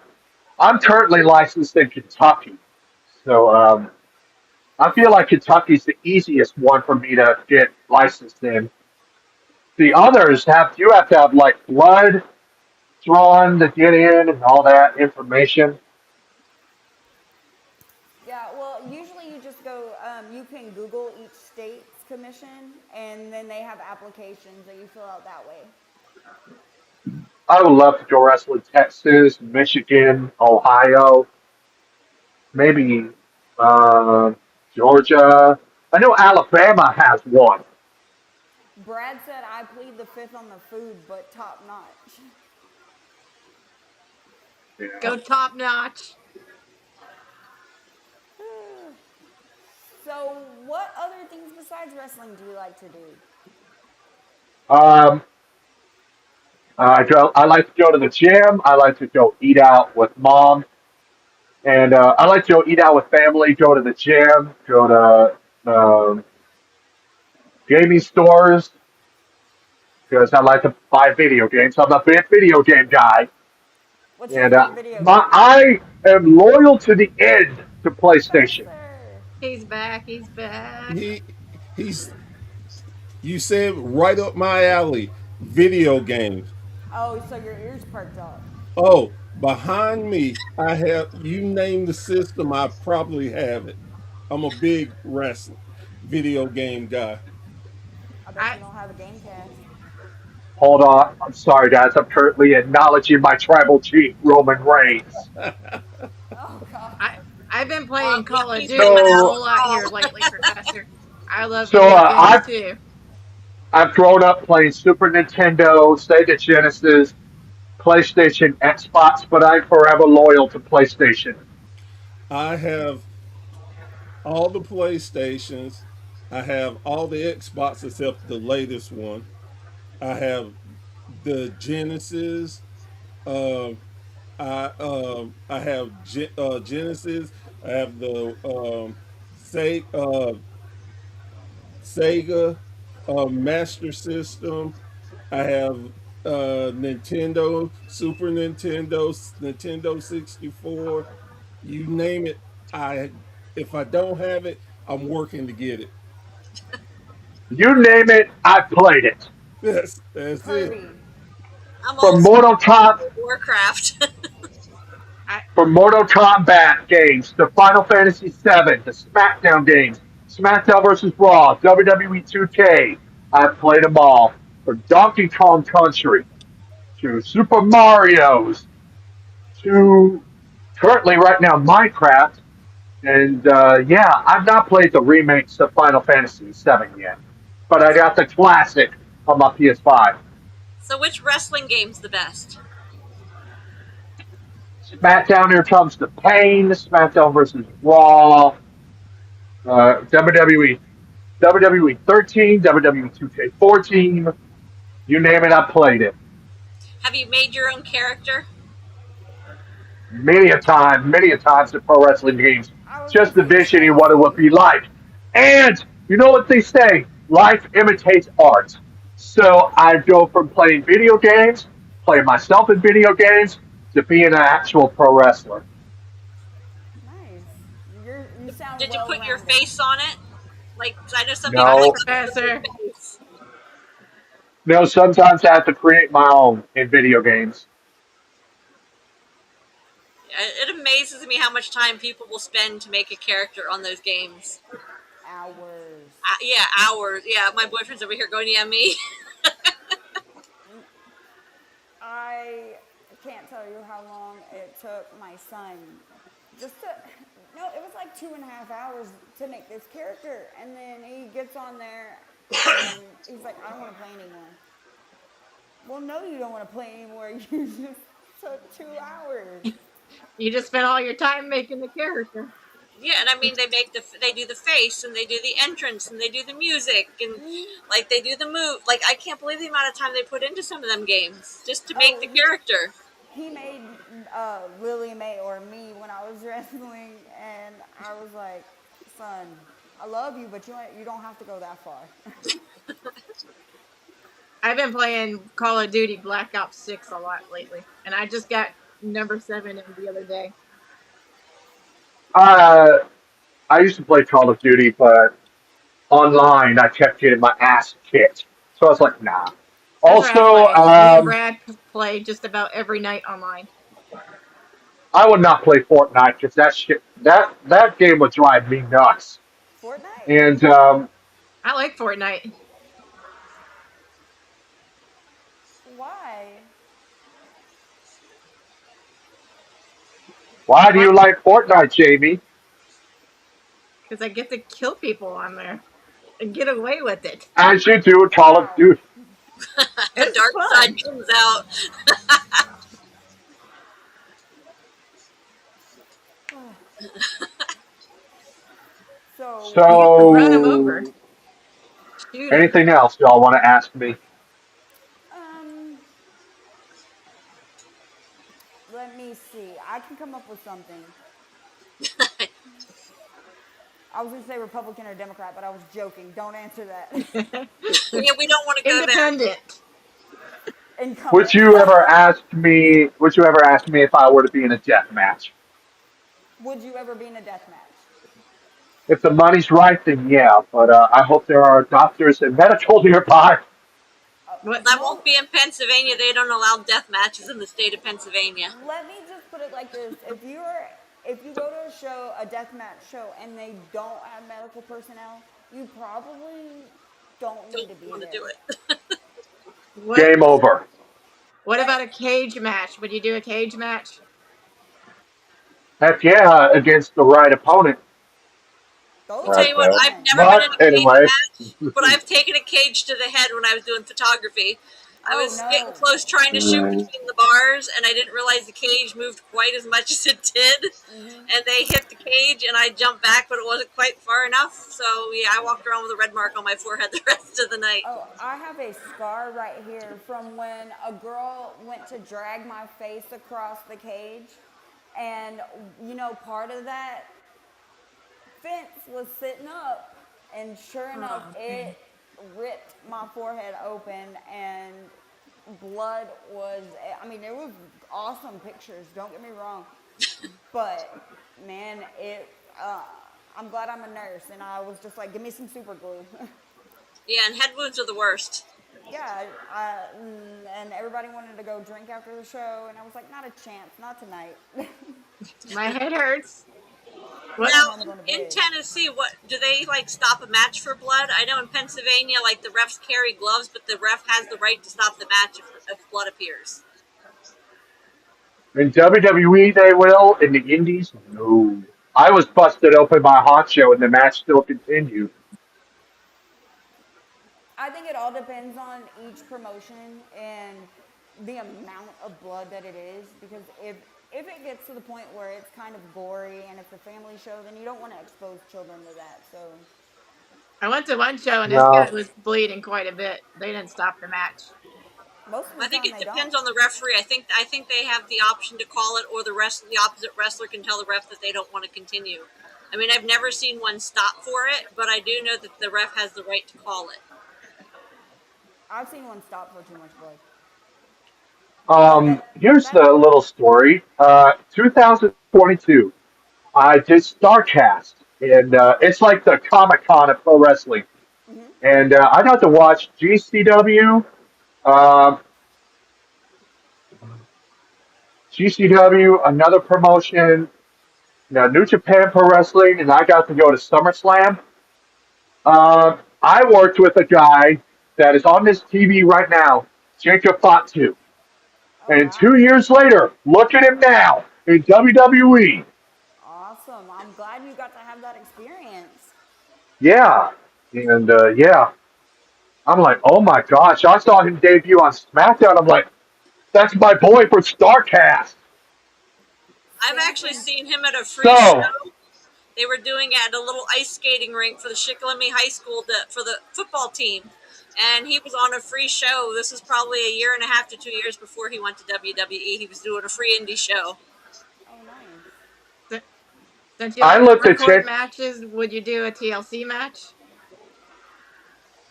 E: I'm currently licensed in Kentucky, so I feel like Kentucky's the easiest one for me to get licensed in. The others have you have to have like blood drawn to get in and all that information.
C: Yeah, well, usually you just go, you can Google each state's commission, and then they have applications that you fill out that way.
E: I would love to go wrestle in Texas, Michigan, Ohio, maybe uh, Georgia. I know Alabama has one.
C: Brad said I plead the fifth on the food, but top notch.
D: Go Top Notch.
C: So, what other things besides wrestling do you like to do?
E: Um, I like to go to the gym. I like to go eat out with mom, and I like to go eat out with family. Go to the gym. Go to gaming stores because I like to buy video games. I'm a big video game guy,
C: What's your
E: and
C: favorite video
E: my
C: game?
E: I am loyal to the end to
C: Yes,
E: PlayStation.
C: sir.
D: He's back. He's back.
G: He he's you said right up my alley. Video games.
C: Oh, so your ears perked up.
G: Oh, behind me, I have you name the system, I probably have it. I'm a big wrestling video game guy.
C: I bet
D: I
C: you don't have a game cast.
E: Hold on, I'm sorry, guys. I'm currently acknowledging my tribal chief, Roman Reigns.
C: Oh, God.
D: I I've been playing
F: Yep,
D: Call of
F: he's
D: Duty
F: coming
D: a
F: out.
E: So,
D: whole lot here lately, Professor. I love
E: so
D: video games
E: I've
D: too.
E: I've grown up playing Super Nintendo, Sega Genesis, PlayStation, Xbox, but I'm forever loyal to PlayStation.
G: I have all the PlayStations. I have all the Xbox except the latest one. I have the Genesis. Um, I have Genesis. I have the Sega Master System. I have Nintendo, Super Nintendo, Nintendo 64. You name it. I If I don't have it, I'm working to get it.
E: You name it, I've played it.
G: That's it.
C: Kirby.
F: I'm
E: From
F: old school
E: Mortal Kombat,
F: World of Warcraft.
D: I
E: from Mortal Kombat games to Final Fantasy VII to SmackDown games, SmackDown versus Raw, WWE 2K. I've played them all. From Donkey Kong Country to Super Mario's to currently right now Minecraft. And yeah, I've not played the remakes of Final Fantasy VII yet, but I got the classic on my PS5.
F: So which wrestling game's the best?
E: SmackDown, here comes the pain. SmackDown versus Raw. WWE. WWE 13, WWE 2K14. You name it, I played it.
F: Have you made your own character?
E: Many a times in pro wrestling games.
C: I was gonna
E: Just
C: say
E: envisioning what it would
C: same.
E: be like. And you know what they say? Life imitates art. So I go from playing video games, playing myself in video games, to being an actual pro wrestler.
C: Nice. You sound
F: Did you
C: well
F: put your
C: rounded.
F: face on it? Like, I know some people
D: Hi,
F: like
E: No,
F: to put their
D: Professor.
F: face.
E: no. Sometimes I have to create my own in video games.
F: It amazes me how much time people will spend to make a character on those games.
C: Hours.
F: Yeah, hours. Yeah, my boyfriend's over here going, yeah, me.
C: I can't tell you how long it took my son just to. No, it was like 2.5 hours to make this character, and then he gets on there, and he's like, "I don't want to play anymore." Well, no, you don't want to play anymore. You just took 2 hours.
D: You just spent all your time making the character.
F: Yeah, and I mean they do the face and they do the entrance and they do the music and like they do the move. Like I can't believe the amount of time they put into some of them games just to make
C: Oh,
F: the character.
C: he made Lily May or me when I was wrestling, and I was like, "Son, I love you, but you don't have to go that far."
D: I've been playing Call of Duty Black Ops 6 a lot lately, and I just got number 7 in the other day.
E: Uh, I used to play Call of Duty, but online I kept getting my ass kicked. So I was like, nah.
D: That's what I
E: Also,
D: play. Me and Brad play just about every night online.
E: I would not play Fortnite because that game would drive me nuts.
C: Fortnite?
E: And
D: I like Fortnite.
C: Why?
E: why do you like Fortnite, Jamie?
D: Because I get to kill people on there and get away with it.
E: As you do with Call of
C: Wow.
E: Duty.
F: The
D: It's
F: dark side
D: fun.
F: comes out.
C: So,
D: You get to run them over,
E: So,
D: shoot them.
E: anything else y'all want to ask me?
C: um, let me see. I can come up with something. I was gonna say Republican or Democrat, but I was joking. Don't answer that.
F: Yeah, we don't want to go there.
D: Independent.
E: Would
C: Incumbent.
E: you ever ask me? Would you ever ask me if I were to be in a death match?
C: Would you ever be in a death match?
E: If the money's right, then yeah. But I hope there are doctors and medical nearby.
D: What?
F: That
C: Most,
F: won't be in Pennsylvania. They don't allow death matches in the state of Pennsylvania.
C: let me just put it like this: if you go to a show, a death match show, and they don't have medical personnel, you probably don't need
F: Don't
C: to be
F: want to
C: there.
F: do it.
D: What?
E: Game over.
D: What
C: Like
D: about a cage match? Would you do a cage match?
E: Heck yeah, against the right opponent.
C: those
F: I'll tell
C: are
F: you what,
E: Okay.
F: I've
C: fun.
F: never been in
E: But
F: a cage
E: anyway,
F: match, but I've taken a cage to the head when I was doing photography. I
C: Oh
F: was getting
C: no.
F: close trying to shoot between the bars, and I didn't realize the cage moved quite as much as it did. And they hit the cage, and I jumped back, but it wasn't quite far enough. So, yeah, I walked around with a red mark on my forehead the rest of the night.
C: Oh, I have a scar right here from when a girl went to drag my face across the cage. And, part of that fence was sitting up. And sure enough,
D: Oh,
C: it ripped my forehead open and blood was, I mean, it was awesome pictures, don't get me wrong. But, man, I'm glad I'm a nurse. And I was just like, give me some super glue.
F: Yeah, and head wounds are the worst.
C: Yeah, and everybody wanted to go drink after the show, and I was like, not a chance, not tonight.
D: my head hurts. What?
C: Time
F: Now,
C: to go to
F: in
C: bed.
F: Tennessee, what do they like stop a match for blood? I know in Pennsylvania, like the refs carry gloves, but the ref has the right to stop the match if blood appears.
E: in WWE they will. In the Indies, no. I was busted open by Hot Show, and the match still continued.
C: I think it all depends on each promotion and the amount of blood that it is. Because if it gets to the point where it's kind of gory and it's a family show, then you don't want to expose children to that. So
D: I went to one show and this guy
E: No.
D: was bleeding quite a bit. They didn't stop the match.
C: most of
F: I
C: the
F: think
C: time
F: it
C: they don't.
F: depends on the referee. I think they have the option to call it, or the opposite wrestler can tell the ref that they don't want to continue. I mean, I've never seen one stop for it, but I do know that the ref has the right to call it.
C: I've seen one stop for too much blood. But
E: Here's
C: that
E: the little story. 2022, I did Starcast, and it's like the Comic Con of pro wrestling. And I got to watch GCW, um, GCW, another promotion, New Japan Pro Wrestling, and I got to go to SummerSlam. I worked with a guy that is on this TV right now, Jacob Fatu.
C: oh
E: And
C: wow,
E: 2 years later, look at him now in WWE.
C: awesome! I'm glad you got to have that experience.
E: Yeah. And yeah, I'm like, oh my gosh, I saw him debut on SmackDown. I'm like, that's my boy from StarCast.
F: I've actually
C: Stanton,
F: seen him at a free
E: So
F: show. They were doing it at a little ice skating rink for the Shikellamy High School for the football team. And he was on a free show. This was probably a year and a half to 2 years before he went to WWE. He was doing a free indie show.
C: oh nice.
D: Si- Since you
E: I
D: like
E: looked at
D: hardcore
E: Chick.
D: matches, would you do a TLC match?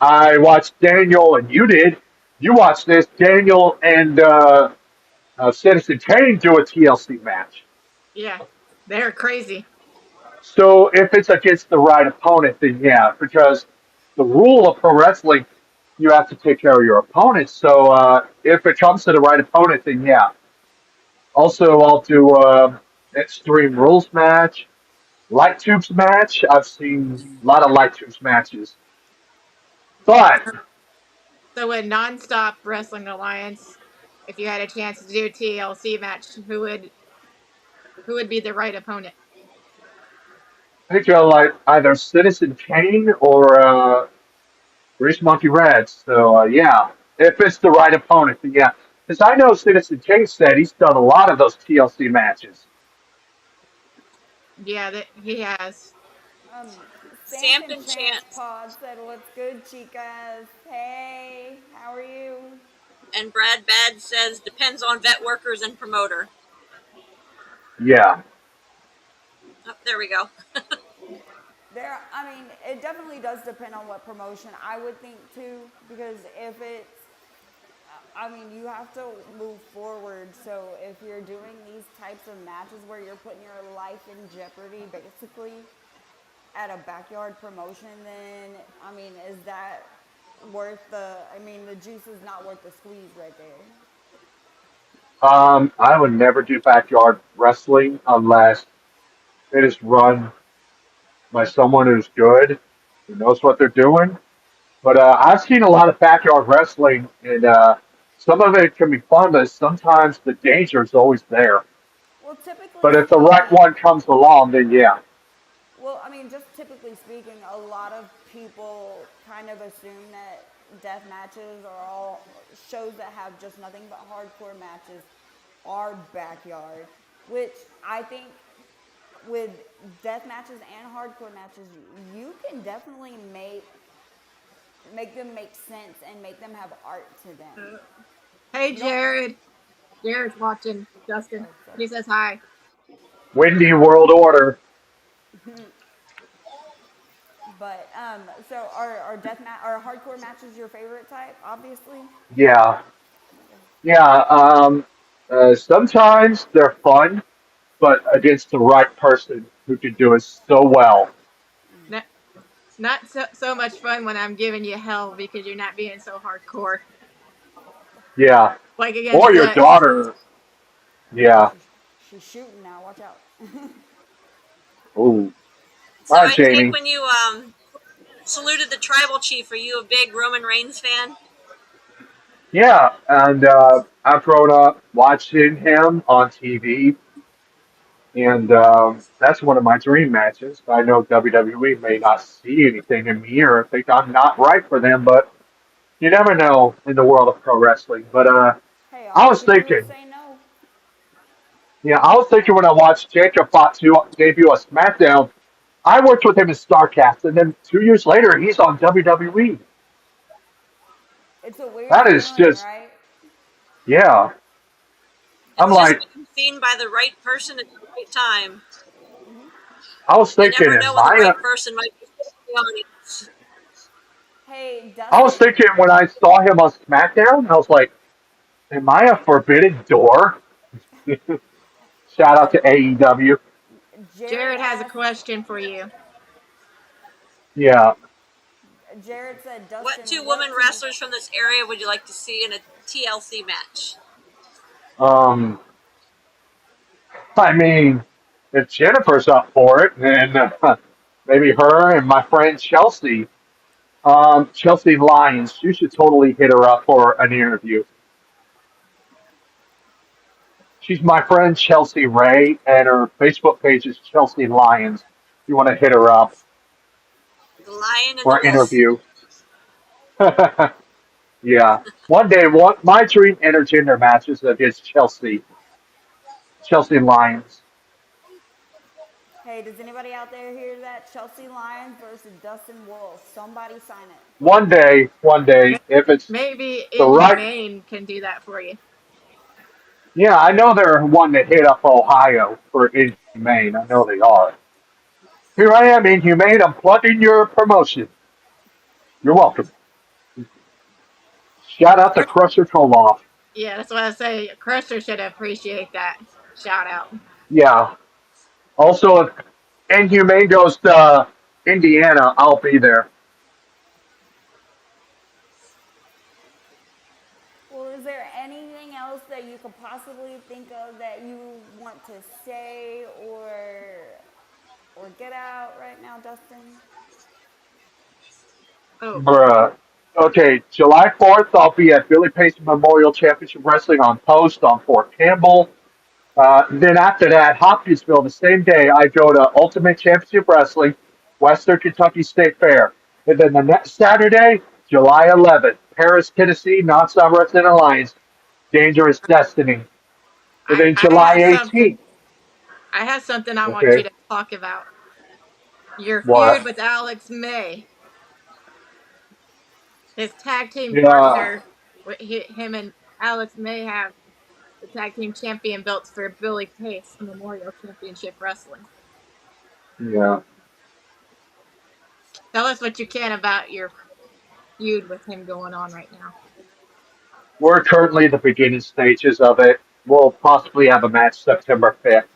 E: I watched Daniel, and you did. You watched this. Daniel and Citizen Kane do a TLC match.
D: Yeah, they're crazy.
E: So if it's against the right opponent, then yeah, because the rule of pro wrestling, you have to take care of your opponent. So if it comes to the right opponent, then yeah. Also, I'll do Extreme Rules match, Light Tubes match. I've seen a lot of Light Tubes matches. But
D: So with Nonstop Wrestling Alliance, if you had a chance to do a TLC match, who would be the right opponent?
E: I think you'll like either Citizen Kane or Grease Monkey Red. So yeah, if it's the right opponent, then yeah. Because I know Citizen Kane said he's done a lot of those TLC matches.
D: Yeah, that he has.
C: Um, Stanton
F: Sampton
C: Chance
F: Chance
C: Pod said, "What's good, chicas? Hey, how are you?"
F: and Brad Bad says depends on vet workers and promoter.
E: Yeah.
F: Oh, there we go.
C: There, I mean, it definitely does depend on what promotion. I would think too, because if it's, I mean, you have to move forward. So if you're doing these types of matches where you're putting your life in jeopardy, basically, at a backyard promotion, then I mean, is that worth the? I mean, the juice is not worth the squeeze right there.
E: I would never do backyard wrestling unless it is run by someone who's good, who knows what they're doing. But I've seen a lot of backyard wrestling, and some of it can be fun, but sometimes the danger is always there.
C: Well, typically
E: But if the right
C: speaking,
E: one comes along, then yeah.
C: well, I mean, just typically speaking, a lot of people kind of assume that death matches are all shows that have just nothing but hardcore matches are backyard, which I think with death matches and hardcore matches, you can definitely make them make sense and make them have art to them.
D: Hey,
C: You don't.
D: Jared. Jared's watching. Justin.
C: Oh, sorry.
D: He says hi.
E: Windy World Order.
C: But so are hardcore matches your favorite type? Obviously.
E: Yeah. Yeah. Sometimes they're fun, but against the right person who can do it so well.
D: Not, it's not so much fun when I'm giving you hell because you're not being so hardcore.
E: Yeah.
D: Like against
E: Or your
D: Lex.
E: daughter.
C: Oh,
E: Yeah.
C: she's shooting now. Watch out.
E: Ooh.
F: So
E: All right,
F: I take
E: Jamie.
F: when you saluted the tribal chief. Are you a big Roman Reigns fan?
E: Yeah, and I've grown up watching him on TV, and that's one of my dream matches. I know WWE may not see anything in me or think I'm not right for them, but You never know in the world of pro wrestling. But
C: Hey,
E: I
C: all you
E: was
C: can do is
E: thinking,
C: say no.
E: yeah, I was thinking when I watched Jacob Fatu debut on SmackDown, I worked with him in StarCast, and then 2 years later, he's on WWE.
C: It's a weird
E: That is
C: feeling,
E: just,
C: right?
E: yeah. I'm
F: It's just
E: like,
F: being seen by the right person at the right time.
E: I was
F: You
E: thinking,
F: never know
E: am
F: when the
E: I?
F: right person might be sitting in the audience.
C: Hey,
E: I was
C: Dustin,
E: thinking when I saw him on SmackDown, I was like, am I a forbidden door? Shout out to AEW.
C: Jared
D: Jared has a
C: asked,
D: question for you.
E: Yeah.
C: Jared said,
F: What two
C: Dustin,
F: women
C: what two,
F: wrestlers from this area would you like to see in a TLC match?
E: Um, I mean, if Jennifer's up for it, then maybe her and my friend Chelsea, Chelsea Lyons, you should totally hit her up for an interview. She's my friend Chelsea Ray, and her Facebook page is Chelsea Lyons. If you want to hit her up
F: The Lion and the
E: for an
F: Wolf.
E: interview. Yeah. One day, my dream intergender match is against Chelsea Lyons.
C: hey, does anybody out there hear that? Chelsea Lyons versus Dustin Wolf. Somebody sign it.
E: One
D: Ma-
E: day, if it's
D: Maybe
E: the right.
D: Inhumane can do that for you.
E: Yeah, I know they're one that hit up Ohio for Inhumane. I know they are. Here I am, Inhumane. I'm plugging your promotion. You're welcome. Shout out to
D: Cr-
E: Crusher Koloff.
D: Yeah, that's what I say. Crusher should appreciate that shout out.
E: Yeah. Also, if Inhumane goes to Indiana, I'll be there.
C: Well, is there anything else that you could possibly think of that you want to say or get out right now, Dustin?
D: Oh,
E: Bruh. Okay, July 4th, I'll be at Billy Payson Memorial Championship Wrestling on Post on Fort Campbell. Then after that, Hopkinsville, the same day, I go to Ultimate Championship Wrestling, Western Kentucky State Fair. And then the next Saturday, July 11th, Paris, Tennessee, Nonstop Wrestling Alliance, Dangerous Destiny. And then
D: I
E: July
D: have something.
E: 18th,
D: I have something I want you
E: okay,
D: to talk about. Your feud
E: what?
D: with Alex May, his tag team
E: Yeah,
D: partner. Him and Alex May have the tag team champion belts for Billy Pace Memorial Championship Wrestling.
E: yeah.
D: Tell us what you can about your feud with him going on right now.
E: We're currently in the beginning stages of it. We'll possibly have a match September 5th.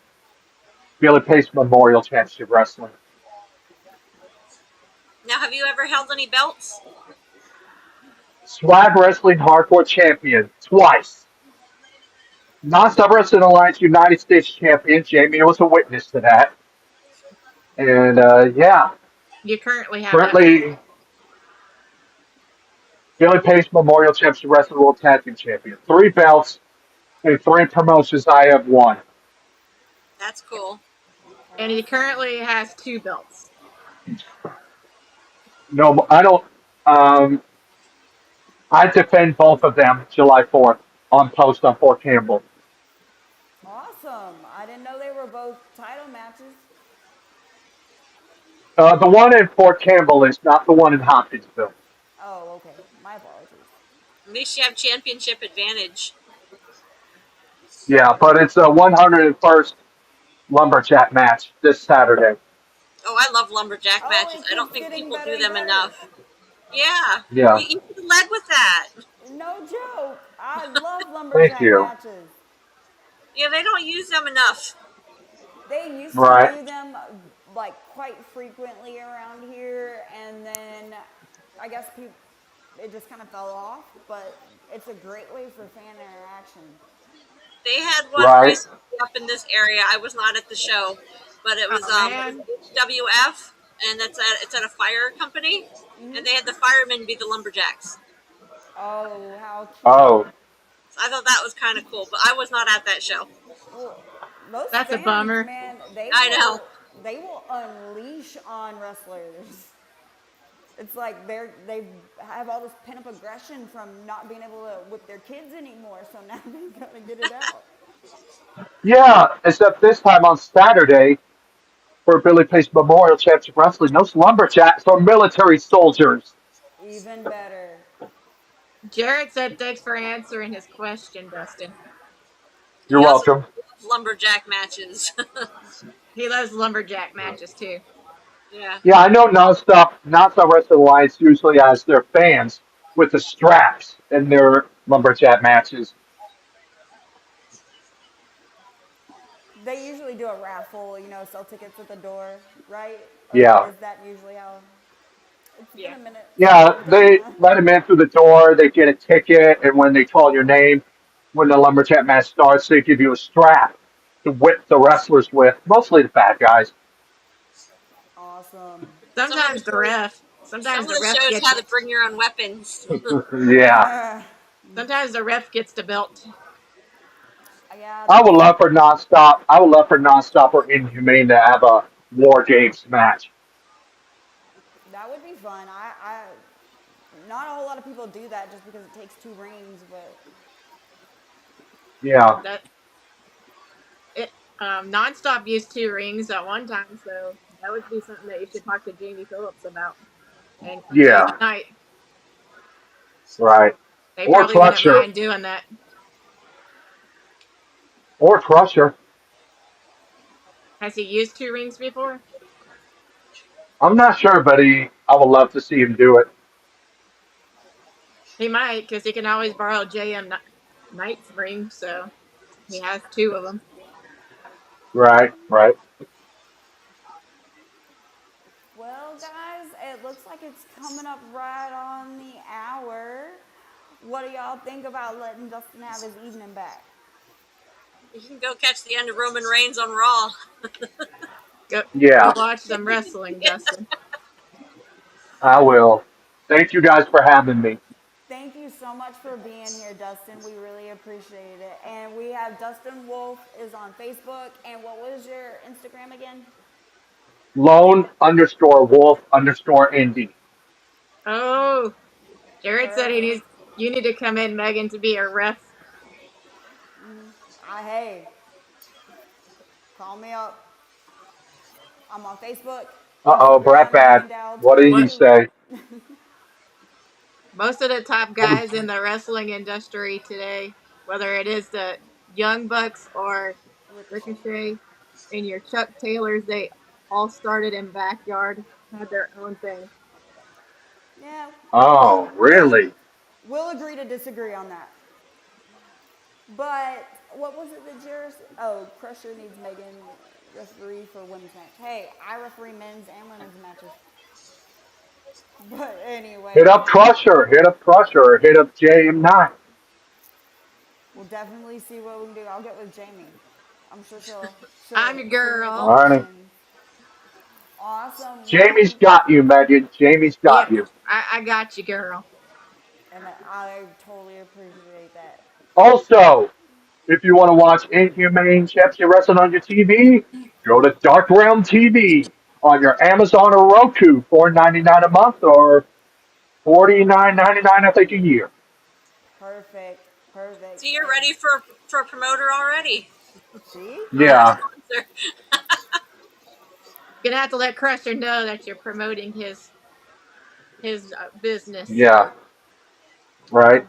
E: Billy Pace Memorial Championship Wrestling.
F: Now, have you ever held any belts?
E: Swag Wrestling Hardcore Champion twice. Nonstop Wrestling Alliance United States Champion. Jamie was a witness to that. And yeah,
D: You currently have that belt.
E: currently Billy Pace Memorial Championship Wrestling World Tag Team Champion. Three belts and three promotions I have won.
F: That's cool.
D: And he
C: Awesome.
D: currently has two belts.
E: No, I don't. Um, I defend both of them July 4th on Post on Fort Campbell.
C: Awesome. I didn't know they were both title matches.
E: The one in Fort Campbell is not the one in Hopkinsville.
C: Oh, okay. My apologies.
F: At least you have championship advantage.
E: Yeah, but it's a 101st Lumberjack match this Saturday.
F: Oh, I love lumberjack
C: Oh,
F: matches.
C: it
F: I don't
C: keeps
F: think
C: getting
F: people
C: better
F: do
C: and
F: them
C: better.
F: enough. Yeah,
E: Yeah,
F: you should have led with that.
C: No joke. I love
E: thank
C: lumberjack
E: you.
C: matches.
F: Yeah, they don't use them enough.
C: They used to
E: Right,
C: do them like quite frequently around here, and then I guess people it just kind of fell off. But it's a great way for fan interaction.
F: They had one
E: right.
F: recently up in this area. I was not at the show, but
D: Oh
F: it was
D: man,
F: WF, and it's at a fire company, and they had the firemen be the lumberjacks.
C: Oh, how cute!
E: Oh,
F: So I thought that was kind of cool, but I was not at that show.
C: Well, those
D: that's a
C: fans,
D: bummer.
C: man,
F: I know.
C: they will unleash on wrestlers. It's like they have all this pent up aggression from not being able to whip their kids anymore, so now they gotta get it out.
E: Yeah, except this time on Saturday for Billy Pace Memorial Championship Wrestling, those lumberjacks are military soldiers.
C: Even better.
D: Jared said thanks for answering his question, Dustin.
E: You're
F: He also
E: welcome.
F: loves lumberjack matches.
D: He loves lumberjack matches too.
F: Yeah.
E: Yeah, I know Nonstop Wrestling Alliance usually has their fans with the straps in their lumberjack matches.
C: They usually do a raffle, sell tickets at the door, right? Or
E: Yeah.
C: is that usually how? It's been
D: Yeah.
C: a minute since
E: Yeah,
C: we've done
E: they
C: that.
E: let them in through the door. They get a ticket, and when they call your name, when the lumberjack match starts, they give you a strap to whip the wrestlers with. Mostly the bad guys.
C: Awesome.
F: Some of the shows, some
D: Sometimes
F: of
D: the
F: the
D: ref
F: shows
D: gets
F: have to bring your own weapons.
E: Yeah,
D: sometimes the ref gets the belt.
C: Yeah,
E: I
C: that's
E: would love for nonstop. I would love for nonstop or Inhumane to have a War Games match.
C: that would be fun. Not a whole lot of people do that just because it takes two rings, but
E: Yeah,
D: That it nonstop used two rings at one time, so that would be something that you should talk to Jamie Phillips about and Jay
E: yeah,
D: Knight.
E: right.
D: They
E: Or
D: probably wouldn't
E: Crusher,
D: mind doing that.
E: or Crusher.
D: Has he used two rings before?
E: I'm not sure, but I would love to see him do it.
D: He might, because he can always borrow Knight's ring, so he has two of them.
E: Right, right.
C: well, guys, it looks like it's coming up right on the hour. What do y'all think about letting Dustin have his evening back?
F: You can go catch the end of Roman Reigns on Raw.
D: Go
E: Yeah,
D: watch some wrestling, Dustin.
E: I will. Thank you guys for having me.
C: Thank you so much for being here, Dustin. We really appreciate it. And we have Dustin Wolf is on Facebook. And what was your Instagram again?
E: Lone underscore wolf underscore indie.
D: Oh, Jared said he
C: Perfect.
D: needs you need to come in, Megan, to be a ref.
C: Hey, call me up. I'm on Facebook,
E: Uh oh, Brat
C: Instagram,
E: Bad.
C: Megan Dow
E: What did he
D: What
C: 22.
E: say?
D: most of the top
E: What
D: guys in the wrestling industry today, whether it is the Young Bucks or
C: Ricochet.
D: Ricochet and your Chuck Taylors, they all started in backyard, had their own thing.
C: Yeah,
E: Oh, really?
C: we'll agree to disagree on that. But what was it that Jared? Oh, Crusher needs Megan referee for women's match. Hey, I referee men's and women's matches. But
E: Hit
C: anyway,
E: up Crusher. Hit up Crusher. Hit up JM9.
C: we'll definitely see what we can do. I'll get with Jamie. I'm sure
D: I'm your
C: she'll make
E: All
D: girl.
E: right.
C: connections. Awesome.
E: Jamie's got you, Megan. Jamie's got
D: Yep,
E: you.
D: I got you, girl.
C: And I totally appreciate that.
E: Also, if you want to watch Inhumane Championship Wrestling on your TV, go to Dark Realm TV on your Amazon or Roku, $4.99 a month or $49.99 I think a year.
C: Perfect.
F: See,
C: Perfect.
F: you're
C: And
F: ready for a promoter already.
C: see?
F: Or a
D: Yeah,
E: Yeah,
F: sponsor.
D: gonna have to let Crusher know that you're promoting his business.
E: yeah, right.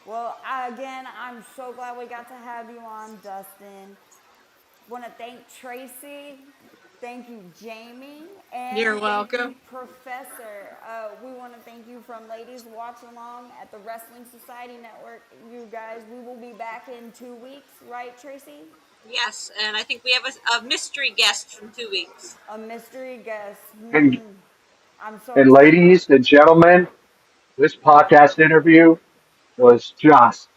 C: Well, again, I'm so glad we got to have you on, Dustin. Want to thank Tracy. Thank you, Jamie.
D: You're
C: And thank you,
D: welcome.
C: Professor. We want to thank you from Ladies Watch Along at the Wrestling Society Network. You guys, we will be back in 2 weeks, right, Tracy?
F: Yes, and I think we have a mystery guest from 2 weeks.
C: A mystery guest.
E: And
C: I'm so
E: and
C: excited.
E: ladies and gentlemen, this podcast interview was just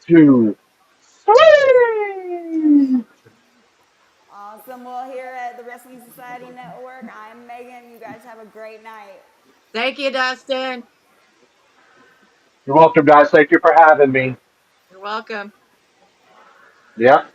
E: too sweet.
C: Awesome. Well, here at the Wrestling Society Network, I'm Megan. You guys have a great night.
D: Thank you, Dustin.
E: You're welcome, guys. Thank you for having me.
D: You're welcome.
E: Yep.